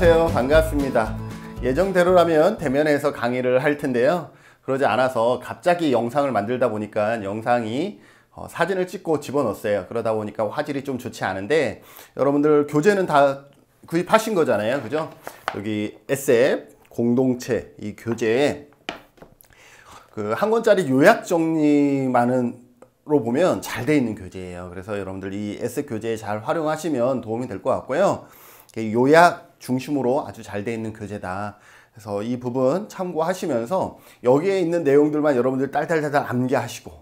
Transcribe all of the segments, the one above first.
안녕하세요. 반갑습니다. 예정대로라면 대면에서 강의를 할 텐데요. 그러지 않아서 갑자기 영상을 만들다 보니까 영상이 사진을 찍고 집어넣었어요. 그러다 보니까 화질이 좀 좋지 않은데 여러분들 교재는 다 구입하신 거잖아요. 그죠? 여기 SF 공동체 이 교재에 그 한 권짜리 요약 정리만으로 보면 잘 돼 있는 교재예요. 그래서 여러분들 이 SF 교재 잘 활용하시면 도움이 될 것 같고요. 요약 중심으로 아주 잘 돼 있는 교재다. 그래서 이 부분 참고하시면서 여기에 있는 내용들만 여러분들 딸딸딸 암기하시고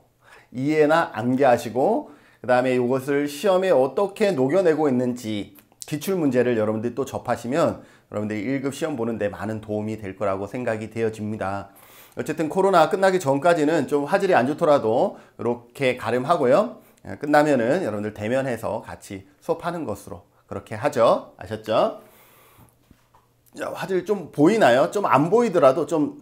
이해나 암기하시고 그 다음에 이것을 시험에 어떻게 녹여내고 있는지 기출문제를 여러분들이 또 접하시면 여러분들이 1급 시험 보는데 많은 도움이 될 거라고 생각이 되어집니다. 어쨌든 코로나 끝나기 전까지는 좀 화질이 안 좋더라도 이렇게 가름하고요. 끝나면은 여러분들 대면해서 같이 수업하는 것으로 그렇게 하죠. 아셨죠? 자, 화질 좀 보이나요? 좀 안 보이더라도 좀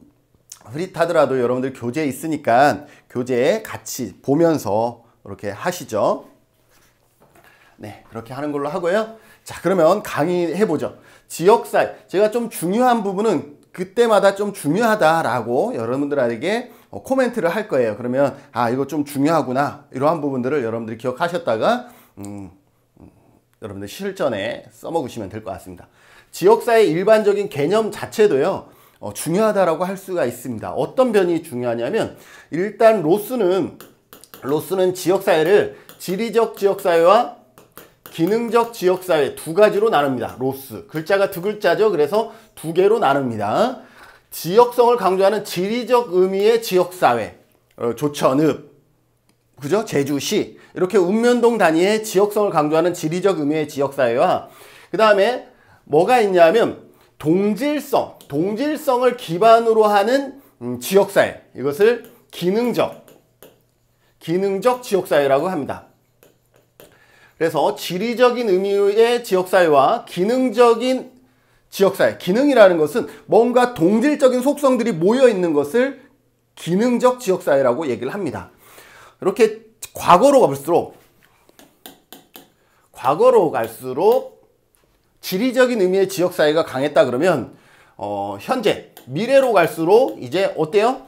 흐릿하더라도 여러분들 교재에 있으니까 교재에 같이 보면서 이렇게 하시죠. 네, 그렇게 하는 걸로 하고요. 자, 그러면 강의해보죠. 지역사회, 제가 좀 중요한 부분은 그때마다 좀 중요하다라고 여러분들에게 코멘트를 할 거예요. 그러면 아, 이거 좀 중요하구나 이러한 부분들을 여러분들이 기억하셨다가 여러분들 실전에 써먹으시면 될 것 같습니다. 지역사회 일반적인 개념 자체도요 중요하다라고 할 수가 있습니다. 어떤 면이 중요하냐면 일단 로스는 지역사회를 지리적 지역사회와 기능적 지역사회 두 가지로 나눕니다. 로스 글자가 두 글자죠. 그래서 두 개로 나눕니다. 지역성을 강조하는 지리적 의미의 지역사회, 조천읍, 그죠? 제주시 이렇게 읍면동 단위의 지역성을 강조하는 지리적 의미의 지역사회와 그 다음에 뭐가 있냐면 동질성을 기반으로 하는 지역사회, 이것을 기능적 지역사회라고 합니다. 그래서 지리적인 의미의 지역사회와 기능적인 지역사회, 기능이라는 것은 뭔가 동질적인 속성들이 모여있는 것을 기능적 지역사회라고 얘기를 합니다. 이렇게 과거로 갈수록 지리적인 의미의 지역사회가 강했다 그러면 현재 미래로 갈수록 이제 어때요?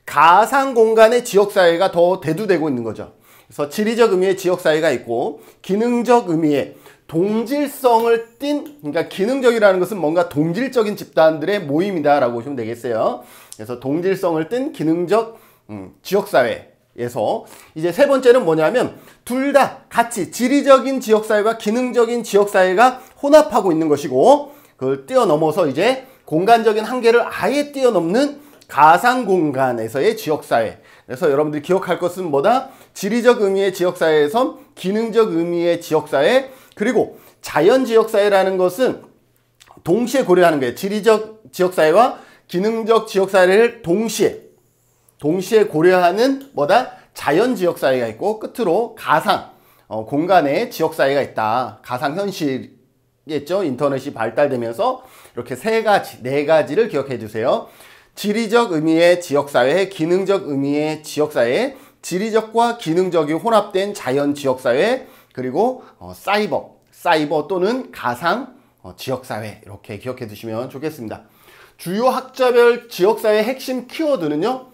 가상 공간의 지역사회가 더 대두되고 있는 거죠. 그래서 지리적 의미의 지역사회가 있고 기능적 의미의 동질성을 띤, 그러니까 기능적이라는 것은 뭔가 동질적인 집단들의 모임이다라고 보시면 되겠어요. 그래서 동질성을 띤 기능적 지역사회에서 이제 세 번째는 뭐냐면 둘 다 같이 지리적인 지역사회와 기능적인 지역사회가 혼합하고 있는 것이고 그걸 뛰어넘어서 이제 공간적인 한계를 아예 뛰어넘는 가상공간에서의 지역사회. 그래서 여러분들이 기억할 것은 뭐다? 지리적 의미의 지역사회에선 기능적 의미의 지역사회, 그리고 자연지역사회라는 것은 동시에 고려하는 거예요. 지리적 지역사회와 기능적 지역사회를 동시에 고려하는 뭐다? 자연지역사회가 있고 끝으로 가상 공간의 지역사회가 있다. 가상현실이겠죠. 인터넷이 발달되면서 이렇게 네 가지를 기억해 주세요. 지리적 의미의 지역사회, 기능적 의미의 지역사회, 지리적과 기능적이 혼합된 자연지역사회, 그리고 사이버 또는 가상 지역사회 이렇게 기억해 두시면 좋겠습니다. 주요 학자별 지역사회 핵심 키워드는요.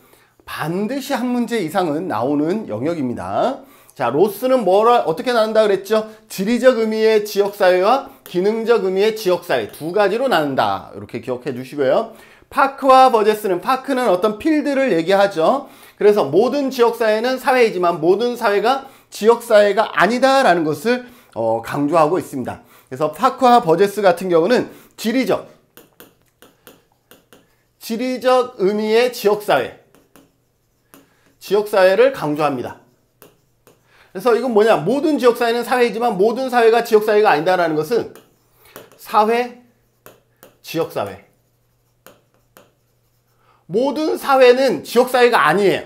반드시 한 문제 이상은 나오는 영역입니다. 자, 로스는 어떻게 나눈다 그랬죠? 지리적 의미의 지역사회와 기능적 의미의 지역사회 두 가지로 나눈다. 이렇게 기억해 주시고요. 파크와 버제스는 파크는 어떤 필드를 얘기하죠. 그래서 모든 지역사회는 사회이지만 모든 사회가 지역사회가 아니다라는 것을 강조하고 있습니다. 그래서 파크와 버제스 같은 경우는 지리적 의미의 지역사회를 강조합니다. 그래서 이건 뭐냐? 모든 지역사회는 사회이지만 모든 사회가 지역사회가 아니다라는 것은 지역사회. 모든 사회는 지역사회가 아니에요.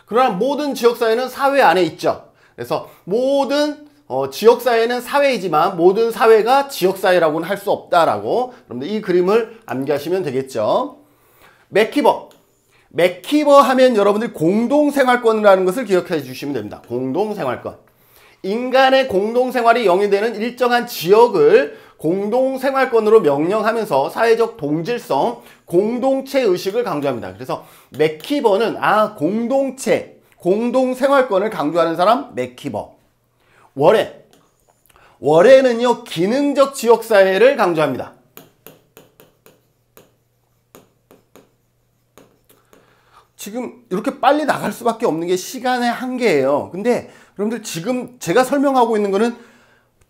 그러나 모든 지역사회는 사회 안에 있죠. 그래서 모든 지역사회는 사회이지만 모든 사회가 지역사회라고는 할 수 없다라고 여러분들 이 그림을 암기하시면 되겠죠. 맥키버 하면 여러분들 공동생활권이라는 것을 기억해 주시면 됩니다. 공동생활권. 인간의 공동생활이 영위되는 일정한 지역을 공동생활권으로 명령하면서 사회적 동질성, 공동체 의식을 강조합니다. 그래서 맥키버는 공동체, 공동생활권을 강조하는 사람 맥키버. 워렌은요 기능적 지역사회를 강조합니다. 지금 이렇게 빨리 나갈 수밖에 없는 게 시간의 한계예요. 근데 여러분들 지금 제가 설명하고 있는 거는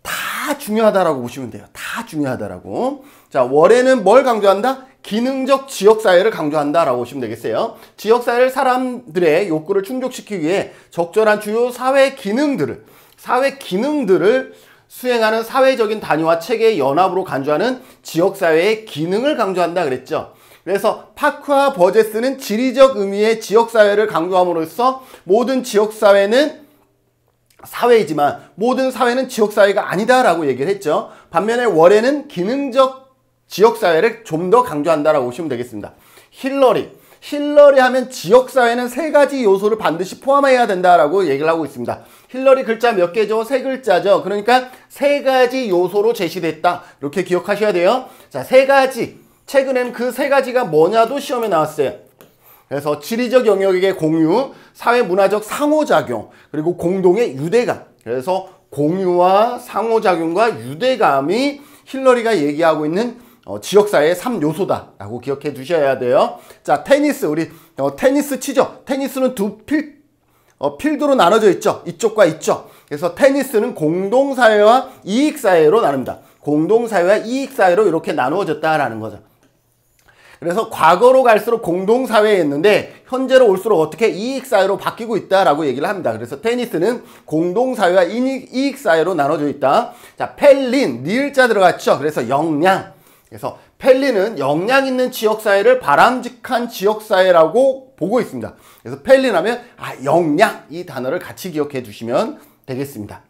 다 중요하다라고 보시면 돼요. 다 중요하다라고. 자, 월에는 뭘 강조한다? 기능적 지역사회를 강조한다라고 보시면 되겠어요. 지역사회를 사람들의 욕구를 충족시키기 위해 적절한 주요 사회 기능들을 수행하는 사회적인 단위와 체계의 연합으로 간주하는 지역사회의 기능을 강조한다 그랬죠. 그래서 파크와 버제스는 지리적 의미의 지역사회를 강조함으로써 모든 지역사회는 사회이지만 모든 사회는 지역사회가 아니다라고 얘기를 했죠. 반면에 월에는 기능적 지역사회를 좀 더 강조한다라고 보시면 되겠습니다. 힐러리 하면 지역사회는 세 가지 요소를 반드시 포함해야 된다라고 얘기를 하고 있습니다. 힐러리 글자 몇 개죠? 세 글자죠. 그러니까 세 가지 요소로 제시됐다. 이렇게 기억하셔야 돼요. 자, 세 가지. 최근엔 그 세 가지가 뭐냐도 시험에 나왔어요. 그래서 지리적 영역의 공유, 사회문화적 상호작용, 그리고 공동의 유대감. 그래서 공유와 상호작용과 유대감이 힐러리가 얘기하고 있는 지역사회의 3요소다라고 기억해 두셔야 돼요. 자, 테니스. 우리 테니스 치죠. 테니스는 두 필드로 나눠져 있죠. 이쪽과 이쪽. 그래서 테니스는 공동사회와 이익사회로 나눕니다. 공동사회와 이익사회로 이렇게 나누어졌다라는 거죠. 그래서 과거로 갈수록 공동사회였는데 현재로 올수록 어떻게 이익사회로 바뀌고 있다라고 얘기를 합니다. 그래서 테니스는 공동사회와 이익사회로 나눠져 있다. 자, 펠린, 리을자 들어갔죠. 그래서 역량. 그래서 펠린은 역량 있는 지역사회를 바람직한 지역사회라고 보고 있습니다. 그래서 펠린 하면 역량, 이 단어를 같이 기억해 두시면 되겠습니다.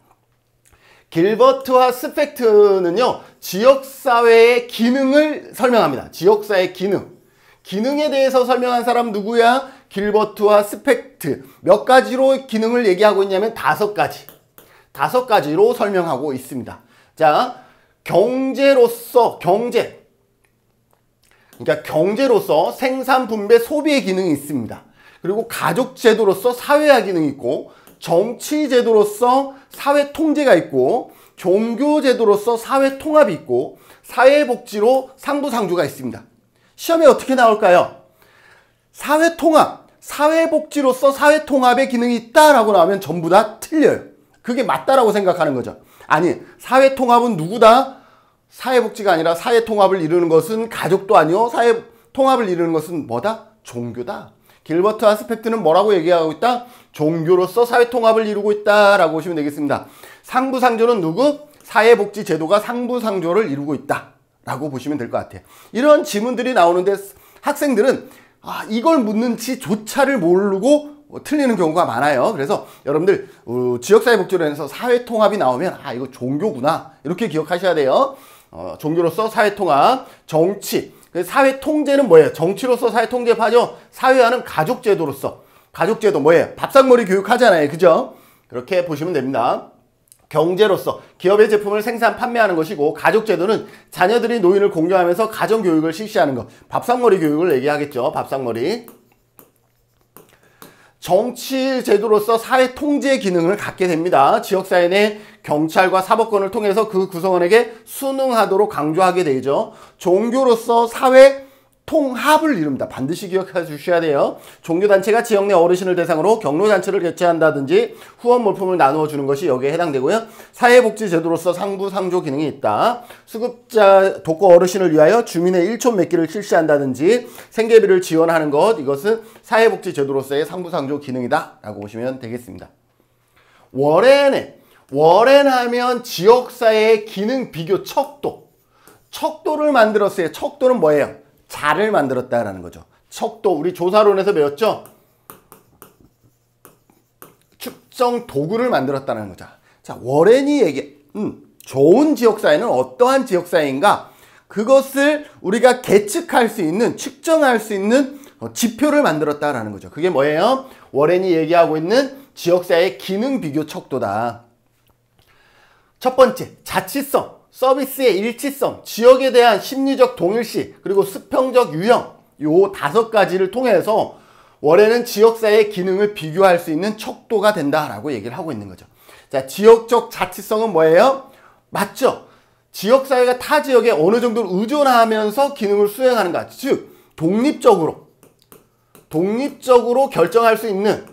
길버트와 스펙트는요, 지역사회의 기능을 설명합니다. 지역사회의 기능. 기능에 대해서 설명한 사람 누구야? 길버트와 스펙트. 몇 가지로 기능을 얘기하고 있냐면 5가지. 5가지로 설명하고 있습니다. 자, 경제로서, 그러니까 경제로서 생산, 분배, 소비의 기능이 있습니다. 그리고 가족제도로서 사회화 기능이 있고, 정치제도로서 사회 통제가 있고, 종교제도로서 사회 통합이 있고, 사회복지로 상부상조가 있습니다. 시험에 어떻게 나올까요? 사회 통합, 사회복지로서 사회 통합의 기능이 있다라고 나오면 전부 다 틀려요. 그게 맞다라고 생각하는 거죠. 아니, 사회 통합은 누구다? 사회복지가 아니라 사회 통합을 이루는 것은 가족도 아니요. 사회 통합을 이루는 것은 뭐다? 종교다. 길버트와 스펙트는 뭐라고 얘기하고 있다? 종교로서 사회통합을 이루고 있다라고 보시면 되겠습니다. 상부상조는 누구? 사회복지제도가 상부상조를 이루고 있다라고 보시면 될 것 같아요. 이런 지문들이 나오는데 학생들은 이걸 묻는지조차를 모르고 틀리는 경우가 많아요. 그래서 여러분들 지역사회복지로 해서 사회통합이 나오면 이거 종교구나 이렇게 기억하셔야 돼요. 종교로서 사회통합, 정치. 사회통제는 뭐예요? 정치로서 사회통제하죠. 사회화는 가족제도로서. 가족제도 뭐예요? 밥상머리 교육하잖아요. 그죠? 그렇게 보시면 됩니다. 경제로서 기업의 제품을 생산, 판매하는 것이고, 가족제도는 자녀들이 노인을 공경하면서 가정교육을 실시하는 것. 밥상머리 교육을 얘기하겠죠. 밥상머리. 정치제도로서 사회통제 기능을 갖게 됩니다. 지역사회 내 경찰과 사법권을 통해서 그 구성원에게 순응하도록 강조하게 되죠. 종교로서 사회 통합을 이룹니다. 반드시 기억해 주셔야 돼요. 종교단체가 지역 내 어르신을 대상으로 격려잔치를 개최한다든지 후원 물품을 나누어 주는 것이 여기에 해당되고요. 사회복지제도로서 상부상조 기능이 있다. 수급자 독거 어르신을 위하여 주민의 일촌 맺기를 실시한다든지 생계비를 지원하는 것, 이것은 사회복지제도로서의 상부상조 기능이다 라고 보시면 되겠습니다. 워렌하면 지역사회의 기능 비교 척도를 만들었어요. 척도는 뭐예요? 자를 만들었다라는 거죠. 척도, 우리 조사론에서 배웠죠? 측정 도구를 만들었다는 거죠. 자, 워렌이 좋은 지역사회는 어떠한 지역사회인가? 그것을 우리가 계측할 수 있는, 측정할 수 있는 지표를 만들었다라는 거죠. 그게 뭐예요? 워렌이 얘기하고 있는 지역사회의 기능 비교 척도다. 첫 번째, 자치성. 서비스의 일치성, 지역에 대한 심리적 동일시, 그리고 수평적 유형, 요 5가지를 통해서 월해는 지역사회의 기능을 비교할 수 있는 척도가 된다라고 얘기를 하고 있는 거죠. 자, 지역적 자치성은 뭐예요? 맞죠? 지역사회가 타 지역에 어느 정도 의존하면서 기능을 수행하는가. 즉, 독립적으로 결정할 수 있는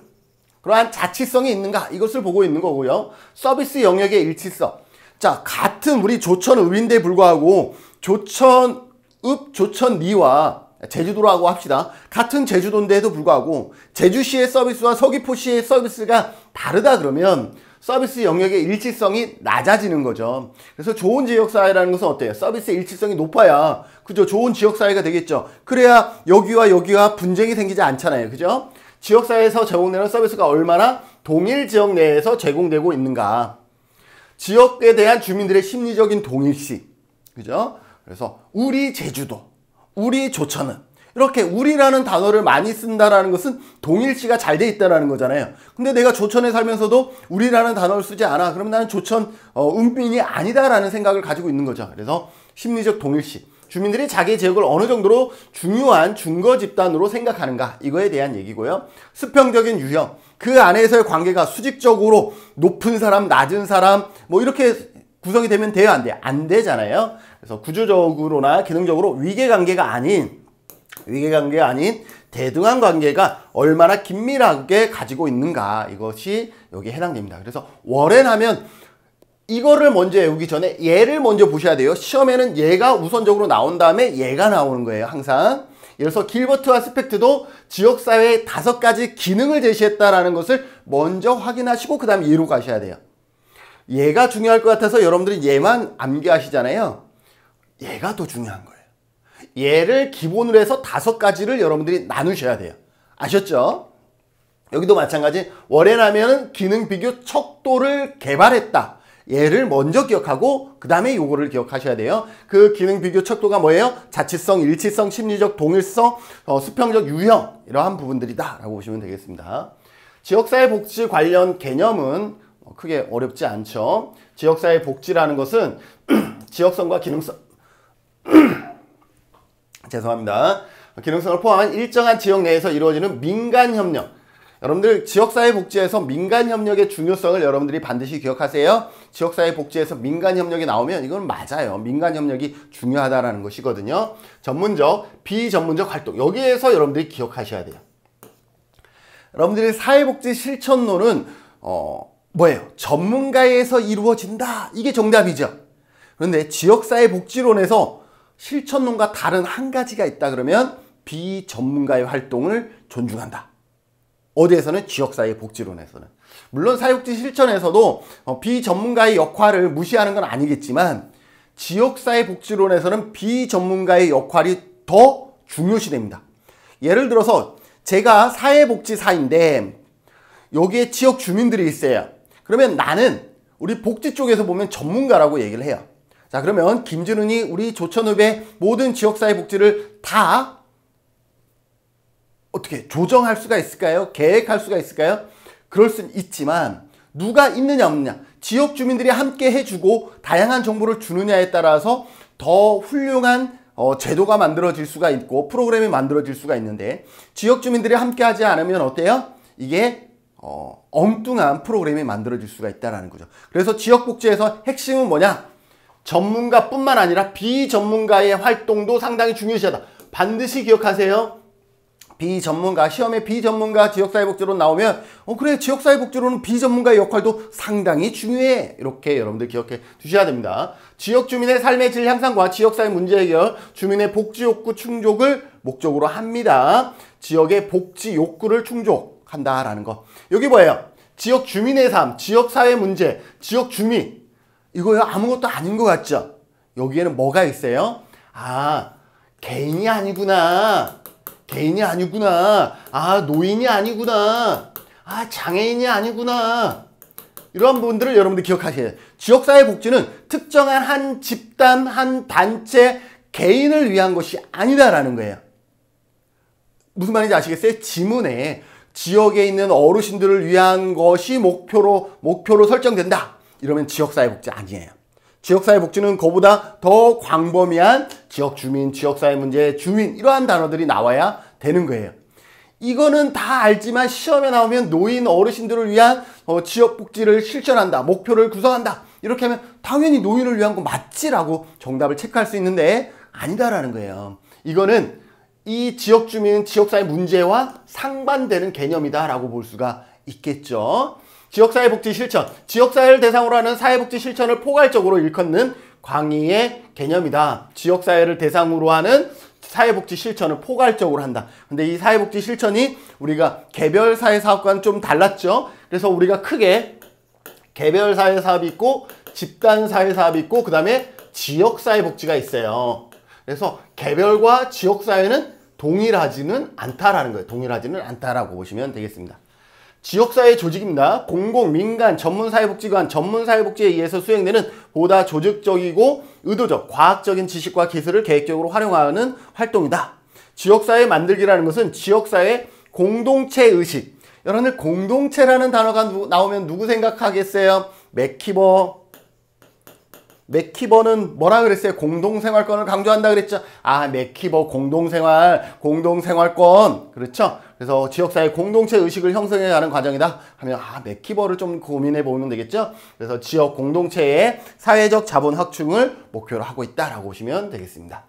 그러한 자치성이 있는가. 이것을 보고 있는 거고요. 서비스 영역의 일치성. 자, 같은 우리 조천읍인데 불구하고 조천읍, 조천리와 제주도라고 합시다. 같은 제주도인데도 불구하고 제주시의 서비스와 서귀포시의 서비스가 다르다 그러면 서비스 영역의 일치성이 낮아지는 거죠. 그래서 좋은 지역사회라는 것은 어때요? 서비스 일치성이 높아야 그죠? 좋은 지역사회가 되겠죠. 그래야 여기와 여기와 분쟁이 생기지 않잖아요. 그죠? 지역사회에서 제공되는 서비스가 얼마나 동일 지역 내에서 제공되고 있는가. 지역에 대한 주민들의 심리적인 동일시. 그죠? 그래서 우리 제주도, 우리 조천은 이렇게 우리라는 단어를 많이 쓴다라는 것은 동일시가 잘 돼 있다는 거잖아요. 근데 내가 조천에 살면서도 우리라는 단어를 쓰지 않아. 그러면 나는 조천 은민이 아니다라는 생각을 가지고 있는 거죠. 그래서 심리적 동일시. 주민들이 자기 지역을 어느 정도로 중요한 중거 집단으로 생각하는가. 이거에 대한 얘기고요. 수평적인 유형. 그 안에서의 관계가 수직적으로 높은 사람, 낮은 사람 뭐 이렇게 구성이 되면 돼요? 안 돼요? 안 되잖아요. 그래서 구조적으로나 기능적으로 위계관계가 아닌 대등한 관계가 얼마나 긴밀하게 가지고 있는가. 이것이 여기에 해당됩니다. 그래서 월해하면 이거를 먼저 외우기 전에 얘를 먼저 보셔야 돼요. 시험에는 얘가 우선적으로 나온 다음에 얘가 나오는 거예요. 항상. 예를 들어서 길버트와 스펙트도 지역사회의 5가지 기능을 제시했다라는 것을 먼저 확인하시고 그 다음에 얘로 가셔야 돼요. 얘가 중요할 것 같아서 여러분들이 얘만 암기하시잖아요. 얘가 더 중요한 거예요. 얘를 기본으로 해서 5가지를 여러분들이 나누셔야 돼요. 아셨죠? 여기도 마찬가지. 월해라면 기능 비교 척도를 개발했다. 얘를 먼저 기억하고 그 다음에 요거를 기억하셔야 돼요. 그 기능 비교 척도가 뭐예요? 자치성, 일치성, 심리적 동일성, 수평적 유형 이러한 부분들이다 라고 보시면 되겠습니다. 지역사회 복지 관련 개념은 크게 어렵지 않죠. 지역사회 복지라는 것은 지역성과 기능성 죄송합니다. 기능성을 포함한 일정한 지역 내에서 이루어지는 민간협력. 여러분들 지역사회 복지에서 민간협력의 중요성을 여러분들이 반드시 기억하세요. 지역사회 복지에서 민간협력이 나오면 이건 맞아요. 민간협력이 중요하다는 것이거든요. 전문적, 비전문적 활동. 여기에서 여러분들이 기억하셔야 돼요. 여러분들이 사회복지 실천론은 뭐예요? 전문가에서 이루어진다. 이게 정답이죠. 그런데 지역사회 복지론에서 실천론과 다른 한 가지가 있다 그러면 비전문가의 활동을 존중한다. 어디에서는? 지역사회 복지론에서는. 물론 사회복지 실천에서도 비전문가의 역할을 무시하는 건 아니겠지만 지역사회 복지론에서는 비전문가의 역할이 더 중요시됩니다. 예를 들어서 제가 사회복지사인데 여기에 지역 주민들이 있어요. 그러면 나는 우리 복지 쪽에서 보면 전문가라고 얘기를 해요. 자, 그러면 김준은이 우리 조천읍의 모든 지역사회 복지를 다 어떻게 조정할 수가 있을까요? 계획할 수가 있을까요? 그럴 수는 있지만 누가 있느냐 없느냐, 지역 주민들이 함께 해주고 다양한 정보를 주느냐에 따라서 더 훌륭한 제도가 만들어질 수가 있고 프로그램이 만들어질 수가 있는데 지역 주민들이 함께 하지 않으면 어때요? 이게 엉뚱한 프로그램이 만들어질 수가 있다는 거죠. 그래서 지역복지에서 핵심은 뭐냐? 전문가뿐만 아니라 비전문가의 활동도 상당히 중요시하다. 반드시 기억하세요. 비전문가, 시험에 비전문가 지역사회복지론 나오면 그래, 지역사회복지론은 비전문가의 역할도 상당히 중요해. 이렇게 여러분들 기억해 두셔야 됩니다. 지역 주민의 삶의 질 향상과 지역사회 문제 해결, 주민의 복지 욕구 충족을 목적으로 합니다. 지역의 복지 욕구를 충족한다라는 거. 여기 뭐예요? 지역 주민의 삶, 지역사회 문제, 지역 주민. 이거요 아무것도 아닌 것 같죠? 여기에는 뭐가 있어요? 아, 개인이 아니구나. 개인이 아니구나. 아, 노인이 아니구나. 아, 장애인이 아니구나. 이러한 부분들을 여러분들 기억하셔야 돼요. 지역사회 복지는 특정한 한 집단, 한 단체, 개인을 위한 것이 아니다라는 거예요. 무슨 말인지 아시겠어요? 지문에 지역에 있는 어르신들을 위한 것이 목표로 설정된다. 이러면 지역사회 복지 아니에요. 지역사회 복지는 그보다 더 광범위한 지역 주민, 지역사회 문제, 주민 이러한 단어들이 나와야 되는 거예요. 이거는 다 알지만 시험에 나오면 노인 어르신들을 위한 지역 복지를 실천한다, 목표를 구성한다 이렇게 하면 당연히 노인을 위한 거 맞지라고 정답을 체크할 수 있는데 아니다라는 거예요. 이거는 이 지역 주민, 지역사회 문제와 상반되는 개념이다라고 볼 수가 있겠죠. 지역사회복지 실천, 지역사회를 대상으로 하는 사회복지 실천을 포괄적으로 일컫는 광의의 개념이다. 지역사회를 대상으로 하는 사회복지 실천을 포괄적으로 한다. 근데 이 사회복지 실천이 우리가 개별 사회사업과는 좀 달랐죠. 그래서 우리가 크게 개별 사회사업이 있고 집단 사회사업이 있고 그 다음에 지역사회복지가 있어요. 그래서 개별과 지역사회는 동일하지는 않다라는 거예요. 동일하지는 않다라고 보시면 되겠습니다. 지역사회 조직입니다. 공공, 민간, 전문사회복지관, 전문사회복지에 의해서 수행되는 보다 조직적이고 의도적, 과학적인 지식과 기술을 계획적으로 활용하는 활동이다. 지역사회 만들기라는 것은 지역사회 공동체 의식. 여러분들 공동체라는 단어가 나오면 누구 생각하겠어요? 맥키버는 뭐라 그랬어요? 공동생활권을 강조한다 그랬죠? 아, 맥키버 공동생활, 공동생활권. 그렇죠? 그래서 지역사회 공동체 의식을 형성해가는 과정이다 하면 맥키버를 좀 고민해 보면 되겠죠? 그래서 지역 공동체의 사회적 자본 확충을 목표로 하고 있다라고 보시면 되겠습니다.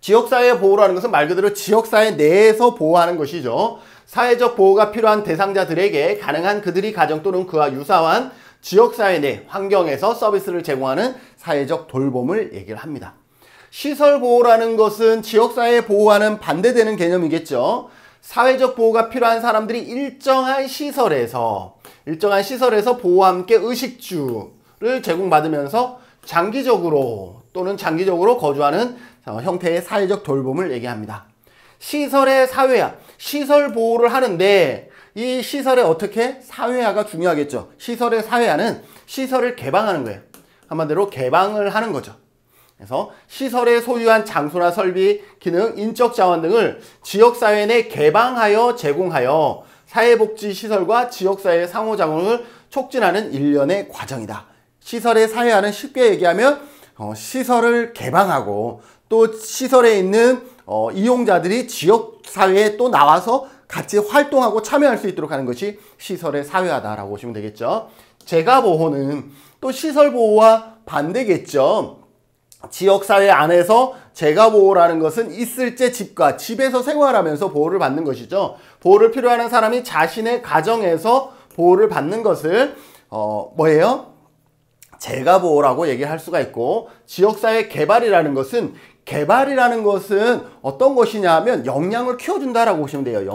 지역사회 보호라는 것은 말 그대로 지역사회 내에서 보호하는 것이죠. 사회적 보호가 필요한 대상자들에게 가능한 그들이 가정 또는 그와 유사한 지역사회 내 환경에서 서비스를 제공하는 사회적 돌봄을 얘기를 합니다. 시설보호라는 것은 지역사회 보호와는 반대되는 개념이겠죠. 사회적 보호가 필요한 사람들이 일정한 시설에서 보호와 함께 의식주를 제공받으면서 장기적으로 또는 장기적으로 거주하는 형태의 사회적 돌봄을 얘기합니다. 시설의 사회화, 시설 보호를 하는데 이 시설에 어떻게 사회화가 중요하겠죠. 시설의 사회화는 시설을 개방하는 거예요. 한마디로 개방을 하는 거죠. 그래서 시설의 소유한 장소나 설비, 기능, 인적 자원 등을 지역사회 내 개방하여 제공하여 사회복지시설과 지역사회의 상호작용을 촉진하는 일련의 과정이다. 시설의 사회화는 쉽게 얘기하면 시설을 개방하고 또 시설에 있는 이용자들이 지역사회에 또 나와서 같이 활동하고 참여할 수 있도록 하는 것이 시설의 사회화다라고 보시면 되겠죠. 재가보호는 또 시설보호와 반대겠죠. 지역사회 안에서 재가보호라는 것은 있을제 집과 집에서 생활하면서 보호를 받는 것이죠. 보호를 필요하는 사람이 자신의 가정에서 보호를 받는 것을 뭐예요? 재가보호라고 얘기할 수가 있고, 지역사회 개발이라는 것은 어떤 것이냐 하면 역량을 키워준다라고 보시면 돼요.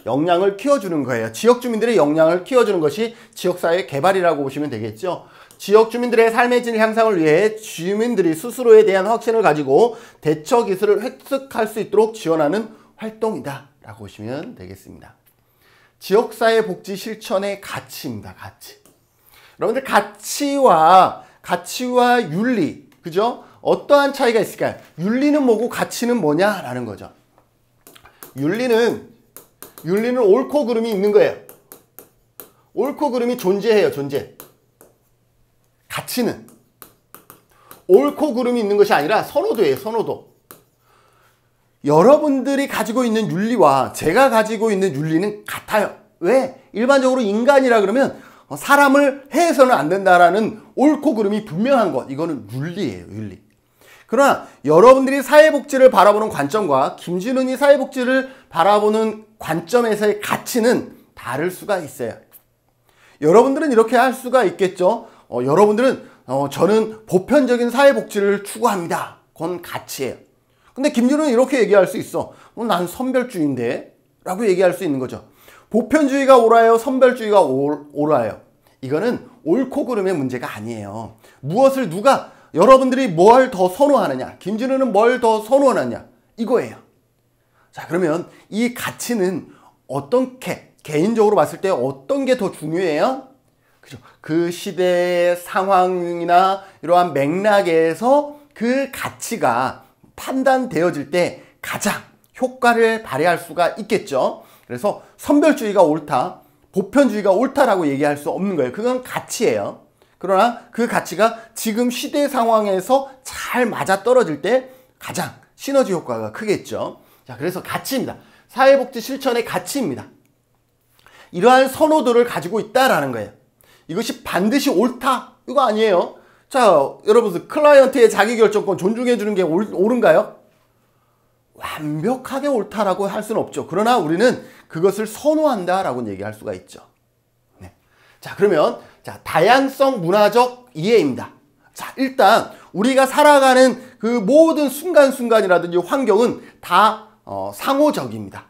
역량을 키워주는 거예요. 지역 주민들의 역량을 키워주는 것이 지역사회 개발이라고 보시면 되겠죠. 지역 주민들의 삶의 질 향상을 위해 주민들이 스스로에 대한 확신을 가지고 대처 기술을 획득할 수 있도록 지원하는 활동이다 라고 보시면 되겠습니다. 지역사회 복지 실천의 가치입니다. 가치. 여러분들 가치와 윤리, 그죠? 어떠한 차이가 있을까요? 윤리는 뭐고 가치는 뭐냐라는 거죠. 윤리는 옳고 그름이 있는 거예요. 옳고 그름이 존재해요. 존재. 가치는 옳고 그름이 있는 것이 아니라 선호도예요. 선호도. 여러분들이 가지고 있는 윤리와 제가 가지고 있는 윤리는 같아요. 왜? 일반적으로 인간이라 그러면 사람을 해서는 안 된다라는 옳고 그름이 분명한 것. 이거는 윤리예요. 윤리. 그러나 여러분들이 사회복지를 바라보는 관점과 김진훈이 사회복지를 바라보는 관점에서의 가치는 다를 수가 있어요. 여러분들은 이렇게 할 수가 있겠죠. 여러분들은 저는 보편적인 사회복지를 추구합니다. 그건 가치예요. 근데 김진훈은 이렇게 얘기할 수 있어. 난 선별주의인데 라고 얘기할 수 있는 거죠. 보편주의가 옳아요? 선별주의가 옳아요? 이거는 옳고 그름의 문제가 아니에요. 무엇을 여러분들이 뭘 더 선호하느냐, 김진우는 뭘 더 선호하느냐, 이거예요. 자, 그러면 이 가치는 어떻게, 개인적으로 봤을 때 어떤 게 더 중요해요? 그죠? 그 시대의 상황이나 이러한 맥락에서 그 가치가 판단되어질 때 가장 효과를 발휘할 수가 있겠죠. 그래서 선별주의가 옳다, 보편주의가 옳다라고 얘기할 수 없는 거예요. 그건 가치예요. 그러나 그 가치가 지금 시대 상황에서 잘 맞아떨어질 때 가장 시너지 효과가 크겠죠. 자, 그래서 가치입니다. 사회복지 실천의 가치입니다. 이러한 선호도를 가지고 있다라는 거예요. 이것이 반드시 옳다? 이거 아니에요. 자, 여러분, 클라이언트의 자기결정권 존중해 주는 게 옳은가요? 완벽하게 옳다라고 할 수는 없죠. 그러나 우리는 그것을 선호한다라고 얘기할 수가 있죠. 네. 자, 그러면 다양성 문화적 이해입니다. 자, 일단 우리가 살아가는 그 모든 순간순간이라든지 환경은 다 상호적입니다.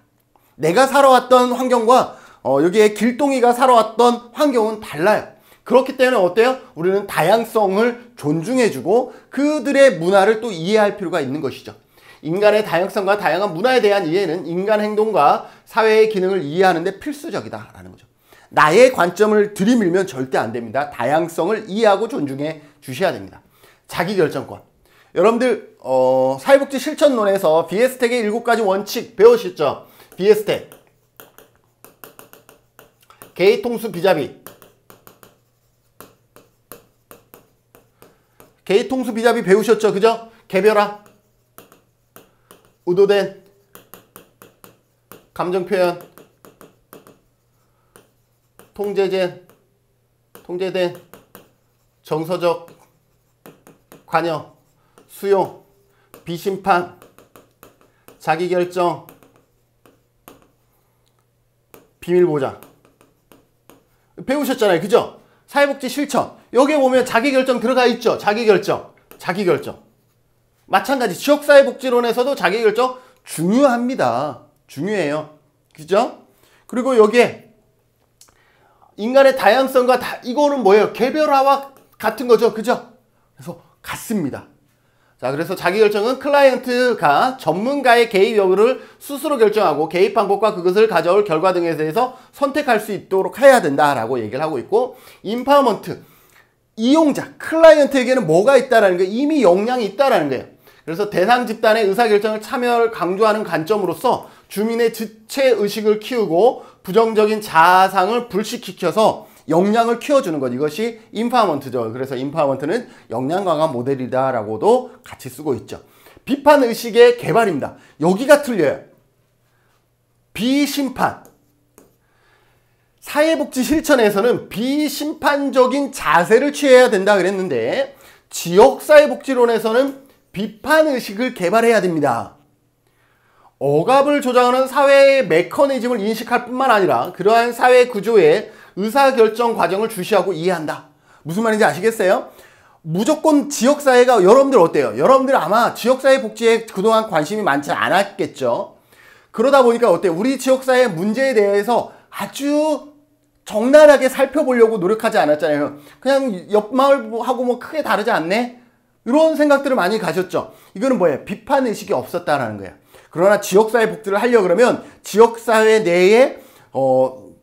내가 살아왔던 환경과 여기에 길동이가 살아왔던 환경은 달라요. 그렇기 때문에 어때요? 우리는 다양성을 존중해주고 그들의 문화를 또 이해할 필요가 있는 것이죠. 인간의 다양성과 다양한 문화에 대한 이해는 인간 행동과 사회의 기능을 이해하는 데 필수적이다라는 거죠. 나의 관점을 들이밀면 절대 안 됩니다. 다양성을 이해하고 존중해 주셔야 됩니다. 자기결정권. 여러분들 사회복지 실천론에서 비에스텍의 7가지 원칙 배우셨죠? 비에스텍. 개의 통수 비자비. 개의 통수 비자비 배우셨죠? 그죠? 개별화. 의도된 감정표현. 통제된 정서적 관여. 수용. 비심판. 자기결정. 비밀보장. 배우셨잖아요. 그죠? 사회복지 실천. 여기에 보면 자기결정 들어가 있죠. 자기결정. 마찬가지 지역사회복지론에서도 자기결정 중요합니다. 중요해요. 그죠? 그리고 여기에 인간의 다양성과 이거는 뭐예요? 개별화와 같은 거죠. 그죠? 그래서 같습니다. 자, 그래서 자기결정은 클라이언트가 전문가의 개입 여부를 스스로 결정하고 개입 방법과 그것을 가져올 결과 등에 대해서 선택할 수 있도록 해야 된다라고 얘기를 하고 있고, 인파워먼트, 이용자, 클라이언트에게는 뭐가 있다라는 거예요? 이미 역량이 있다라는 거예요. 그래서 대상 집단의 의사결정을 참여를 강조하는 관점으로서 주민의 주체의식을 키우고 부정적인 자상을 불식시켜서 역량을 키워주는 것, 이것이 인파워먼트죠. 그래서 인파워먼트는 역량 강화 모델이다라고도 같이 쓰고 있죠. 비판의식의 개발입니다. 여기가 틀려요. 비심판. 사회복지 실천에서는 비심판적인 자세를 취해야 된다 그랬는데, 지역사회복지론에서는 비판의식을 개발해야 됩니다. 억압을 조장하는 사회의 메커니즘을 인식할 뿐만 아니라 그러한 사회 구조의 의사결정 과정을 주시하고 이해한다. 무슨 말인지 아시겠어요? 무조건 지역사회가, 여러분들 어때요? 여러분들 아마 지역사회 복지에 그동안 관심이 많지 않았겠죠? 그러다 보니까 어때요? 우리 지역사회 문제에 대해서 아주 적나라하게 살펴보려고 노력하지 않았잖아요. 그냥 옆마을하고 뭐 크게 다르지 않네? 이런 생각들을 많이 가졌죠. 이거는 뭐예요? 비판의식이 없었다라는 거예요. 그러나 지역사회 복지를 하려고 그러면 지역사회 내에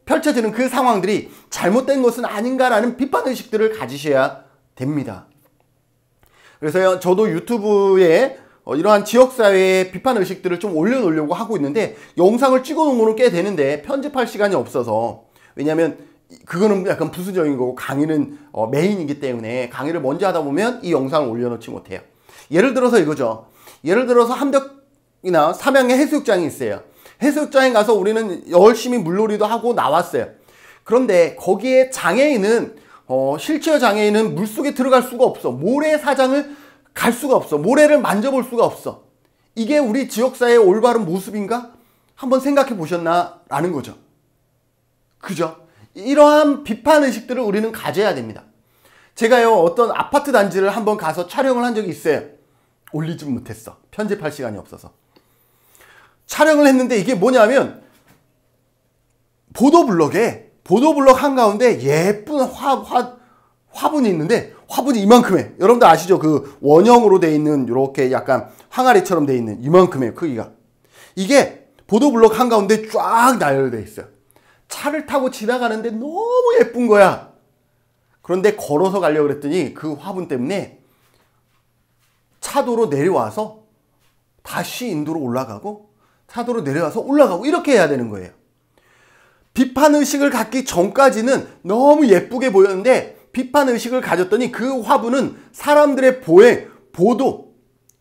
펼쳐지는 그 상황들이 잘못된 것은 아닌가라는 비판의식들을 가지셔야 됩니다. 그래서 저도 유튜브에 이러한 지역사회의 비판의식들을 좀 올려놓으려고 하고 있는데, 영상을 찍어놓은 거는 꽤 되는데 편집할 시간이 없어서, 왜냐면 그거는 약간 부수적인 거고 강의는 메인이기 때문에 강의를 먼저 하다 보면 이 영상을 올려놓지 못해요. 예를 들어서 이거죠. 예를 들어서 함덕이나 삼양에 해수욕장이 있어요. 해수욕장에 가서 우리는 열심히 물놀이도 하고 나왔어요. 그런데 거기에 장애인은 휠체어 장애인은 물속에 들어갈 수가 없어. 모래사장을 갈 수가 없어. 모래를 만져볼 수가 없어. 이게 우리 지역사회의 올바른 모습인가? 한번 생각해 보셨나? 라는 거죠. 그죠? 이러한 비판의식들을 우리는 가져야 됩니다. 제가요, 어떤 아파트 단지를 한번 가서 촬영을 한 적이 있어요. 올리진 못했어. 편집할 시간이 없어서. 촬영을 했는데 이게 뭐냐면, 보도블럭 한가운데 예쁜 화분이 있는데, 화분이 이만큼해. 여러분들 아시죠? 그 원형으로 돼 있는, 이렇게 약간 항아리처럼 돼 있는 이만큼의 크기가. 이게 보도블럭 한가운데 쫙 나열되어 있어요. 차를 타고 지나가는데 너무 예쁜 거야. 그런데 걸어서 가려고 그랬더니 그 화분 때문에 차도로 내려와서 다시 인도로 올라가고, 차도로 내려와서 올라가고, 이렇게 해야 되는 거예요. 비판의식을 갖기 전까지는 너무 예쁘게 보였는데, 비판의식을 가졌더니 그 화분은 사람들의 보행, 보도,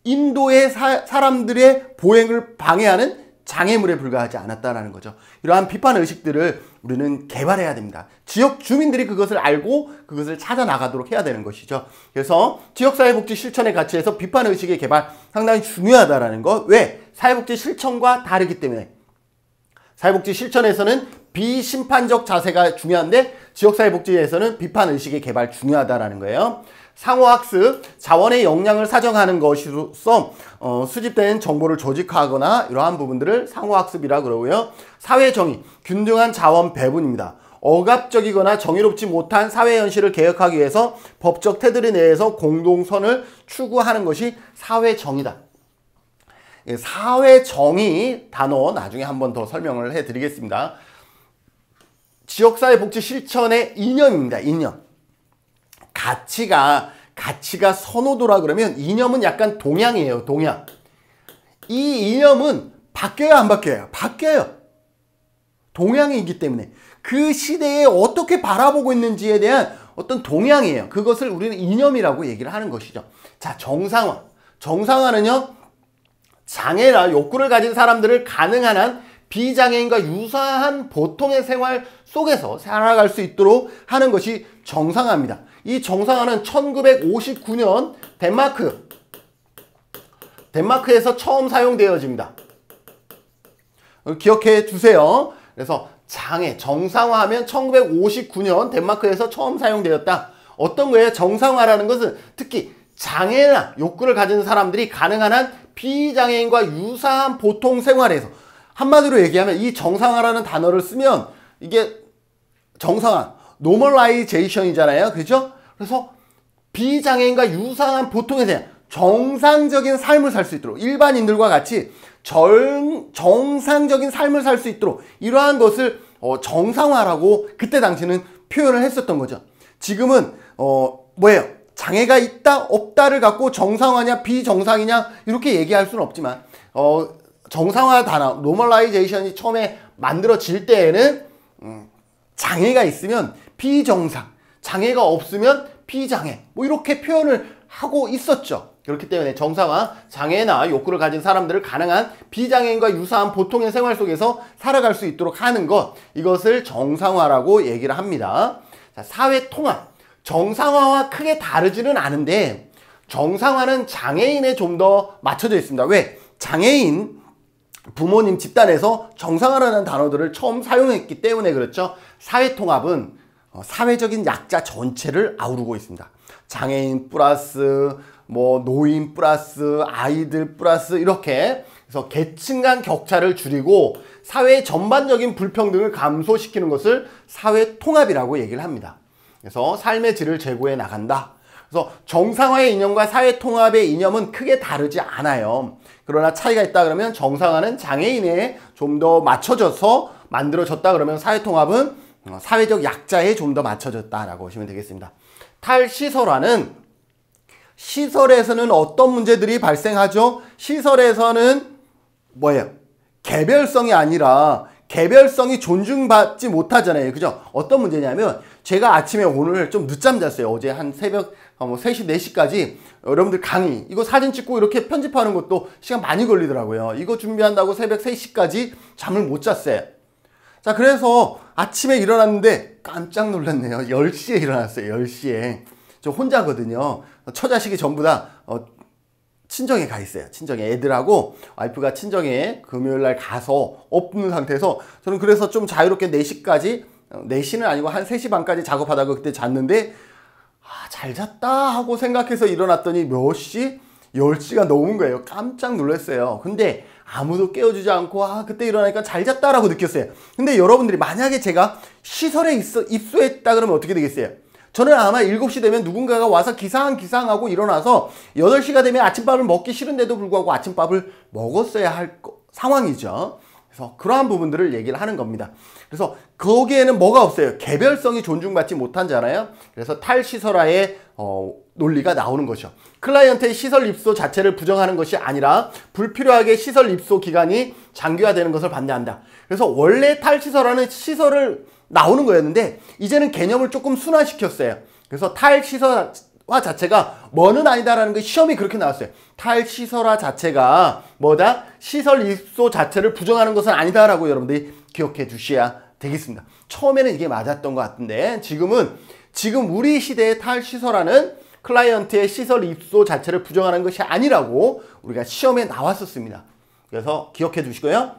인도의 사람들의 보행을 방해하는 장애물에 불과하지 않았다라는 거죠. 이러한 비판의식들을 우리는 개발해야 됩니다. 지역 주민들이 그것을 알고 그것을 찾아 나가도록 해야 되는 것이죠. 그래서 지역사회복지 실천의 가치에서 비판의식의 개발 상당히 중요하다라는 거. 왜? 사회복지 실천과 다르기 때문에. 사회복지 실천에서는 비심판적 자세가 중요한데 지역사회복지에서는 비판의식의 개발 중요하다라는 거예요. 상호학습, 자원의 역량을 사정하는 것으로서 수집된 정보를 조직화하거나 이러한 부분들을 상호학습이라고 그러고요. 사회정의, 균등한 자원 배분입니다. 억압적이거나 정의롭지 못한 사회 현실을 개혁하기 위해서 법적 테두리 내에서 공동선을 추구하는 것이 사회정의다. 사회정의 단어 나중에 한 번 더 설명을 해드리겠습니다. 지역사회복지 실천의 이념입니다. 이념. 가치가 선호도라 그러면 이념은 약간 동향이에요. 동향. 이 이념은 바뀌어요, 안 바뀌어요? 바뀌어요. 동향이기 때문에 그 시대에 어떻게 바라보고 있는지에 대한 어떤 동향이에요. 그것을 우리는 이념이라고 얘기를 하는 것이죠. 자, 정상화. 정상화는요, 장애나 욕구를 가진 사람들을 가능한 한 비장애인과 유사한 보통의 생활 속에서 살아갈 수 있도록 하는 것이 정상화입니다. 이 정상화는 1959년 덴마크에서 처음 사용되어집니다. 기억해 주세요. 그래서 장애, 정상화하면 1959년 덴마크에서 처음 사용되었다. 어떤 거예요? 정상화라는 것은 특히 장애나 욕구를 가진 사람들이 가능한 한 비장애인과 유사한 보통 생활에서, 한마디로 얘기하면 이 정상화라는 단어를 쓰면 이게 정상화, 노멀라이제이션이잖아요. 그죠? 그래서 비장애인과 유사한 보통의 생활, 정상적인 삶을 살 수 있도록, 일반인들과 같이 정상적인 삶을 살 수 있도록 이러한 것을 정상화라고 그때 당시는 표현을 했었던 거죠. 지금은 뭐예요? 장애가 있다 없다를 갖고 정상화냐 비정상이냐 이렇게 얘기할 수는 없지만 정상화 단어, 노멀라이제이션이 처음에 만들어질 때에는 장애가 있으면 비정상, 장애가 없으면 비장애, 뭐 이렇게 표현을 하고 있었죠. 그렇기 때문에 정상화, 장애나 욕구를 가진 사람들을 가능한 비장애인과 유사한 보통의 생활 속에서 살아갈 수 있도록 하는 것, 이것을 정상화라고 얘기를 합니다. 자, 사회 통합. 정상화와 크게 다르지는 않은데 정상화는 장애인에 좀 더 맞춰져 있습니다. 왜? 장애인 부모님 집단에서 정상화라는 단어들을 처음 사용했기 때문에 그렇죠. 사회통합은 사회적인 약자 전체를 아우르고 있습니다. 장애인 플러스 뭐 노인 플러스 아이들 플러스 이렇게, 그래서 계층 간 격차를 줄이고 사회 전반적인 불평등을 감소시키는 것을 사회통합이라고 얘기를 합니다. 그래서 삶의 질을 제고해 나간다. 그래서 정상화의 이념과 사회통합의 이념은 크게 다르지 않아요. 그러나 차이가 있다 그러면 정상화는 장애인에 좀 더 맞춰져서 만들어졌다 그러면 사회통합은 사회적 약자에 좀 더 맞춰졌다라고 보시면 되겠습니다. 탈시설화는 시설에서는 어떤 문제들이 발생하죠? 시설에서는 뭐예요? 개별성이 아니라 개별성이 존중받지 못하잖아요. 그죠? 어떤 문제냐면 제가 아침에 오늘 좀 늦잠 잤어요. 어제 한 새벽 3시, 4시까지 여러분들 강의, 이거 사진 찍고 이렇게 편집하는 것도 시간 많이 걸리더라고요. 이거 준비한다고 새벽 3시까지 잠을 못 잤어요. 자, 그래서 아침에 일어났는데 깜짝 놀랐네요. 10시에 일어났어요. 10시에. 저 혼자거든요. 처자식이 전부 다 친정에 가 있어요. 친정에 애들하고 와이프가 친정에 금요일날 가서 없는 상태에서 저는 그래서 좀 자유롭게 4시까지, 4시는 아니고 한 3시 반까지 작업하다가 그때 잤는데 잘 잤다 하고 생각해서 일어났더니 몇 시? 10시가 넘은 거예요. 깜짝 놀랐어요. 근데 아무도 깨워주지 않고 그때 일어나니까 잘 잤다라고 느꼈어요. 근데 여러분들이 만약에 제가 시설에 입소했다 그러면 어떻게 되겠어요? 저는 아마 7시 되면 누군가가 와서 기상하고 일어나서 8시가 되면 아침밥을 먹기 싫은데도 불구하고 아침밥을 먹었어야 할 상황이죠. 그래서 그러한 부분들을 얘기를 하는 겁니다. 그래서 거기에는 뭐가 없어요? 개별성이 존중받지 못한잖아요. 그래서 탈시설화의 논리가 나오는 것이죠. 클라이언트의 시설 입소 자체를 부정하는 것이 아니라 불필요하게 시설 입소 기간이 장기화되는 것을 반대한다. 그래서 원래 탈시설화는 시설을 나오는 거였는데 이제는 개념을 조금 순화시켰어요. 그래서 탈시설화 자체가 뭐는 아니다라는 게 시험이 그렇게 나왔어요. 탈시설화 자체가 뭐다? 시설 입소 자체를 부정하는 것은 아니다라고 여러분들이 기억해 주셔야 되겠습니다. 처음에는 이게 맞았던 것 같은데 지금 우리 시대의 탈시설화는 클라이언트의 시설 입소 자체를 부정하는 것이 아니라고 우리가 시험에 나왔었습니다. 그래서 기억해 두시고요.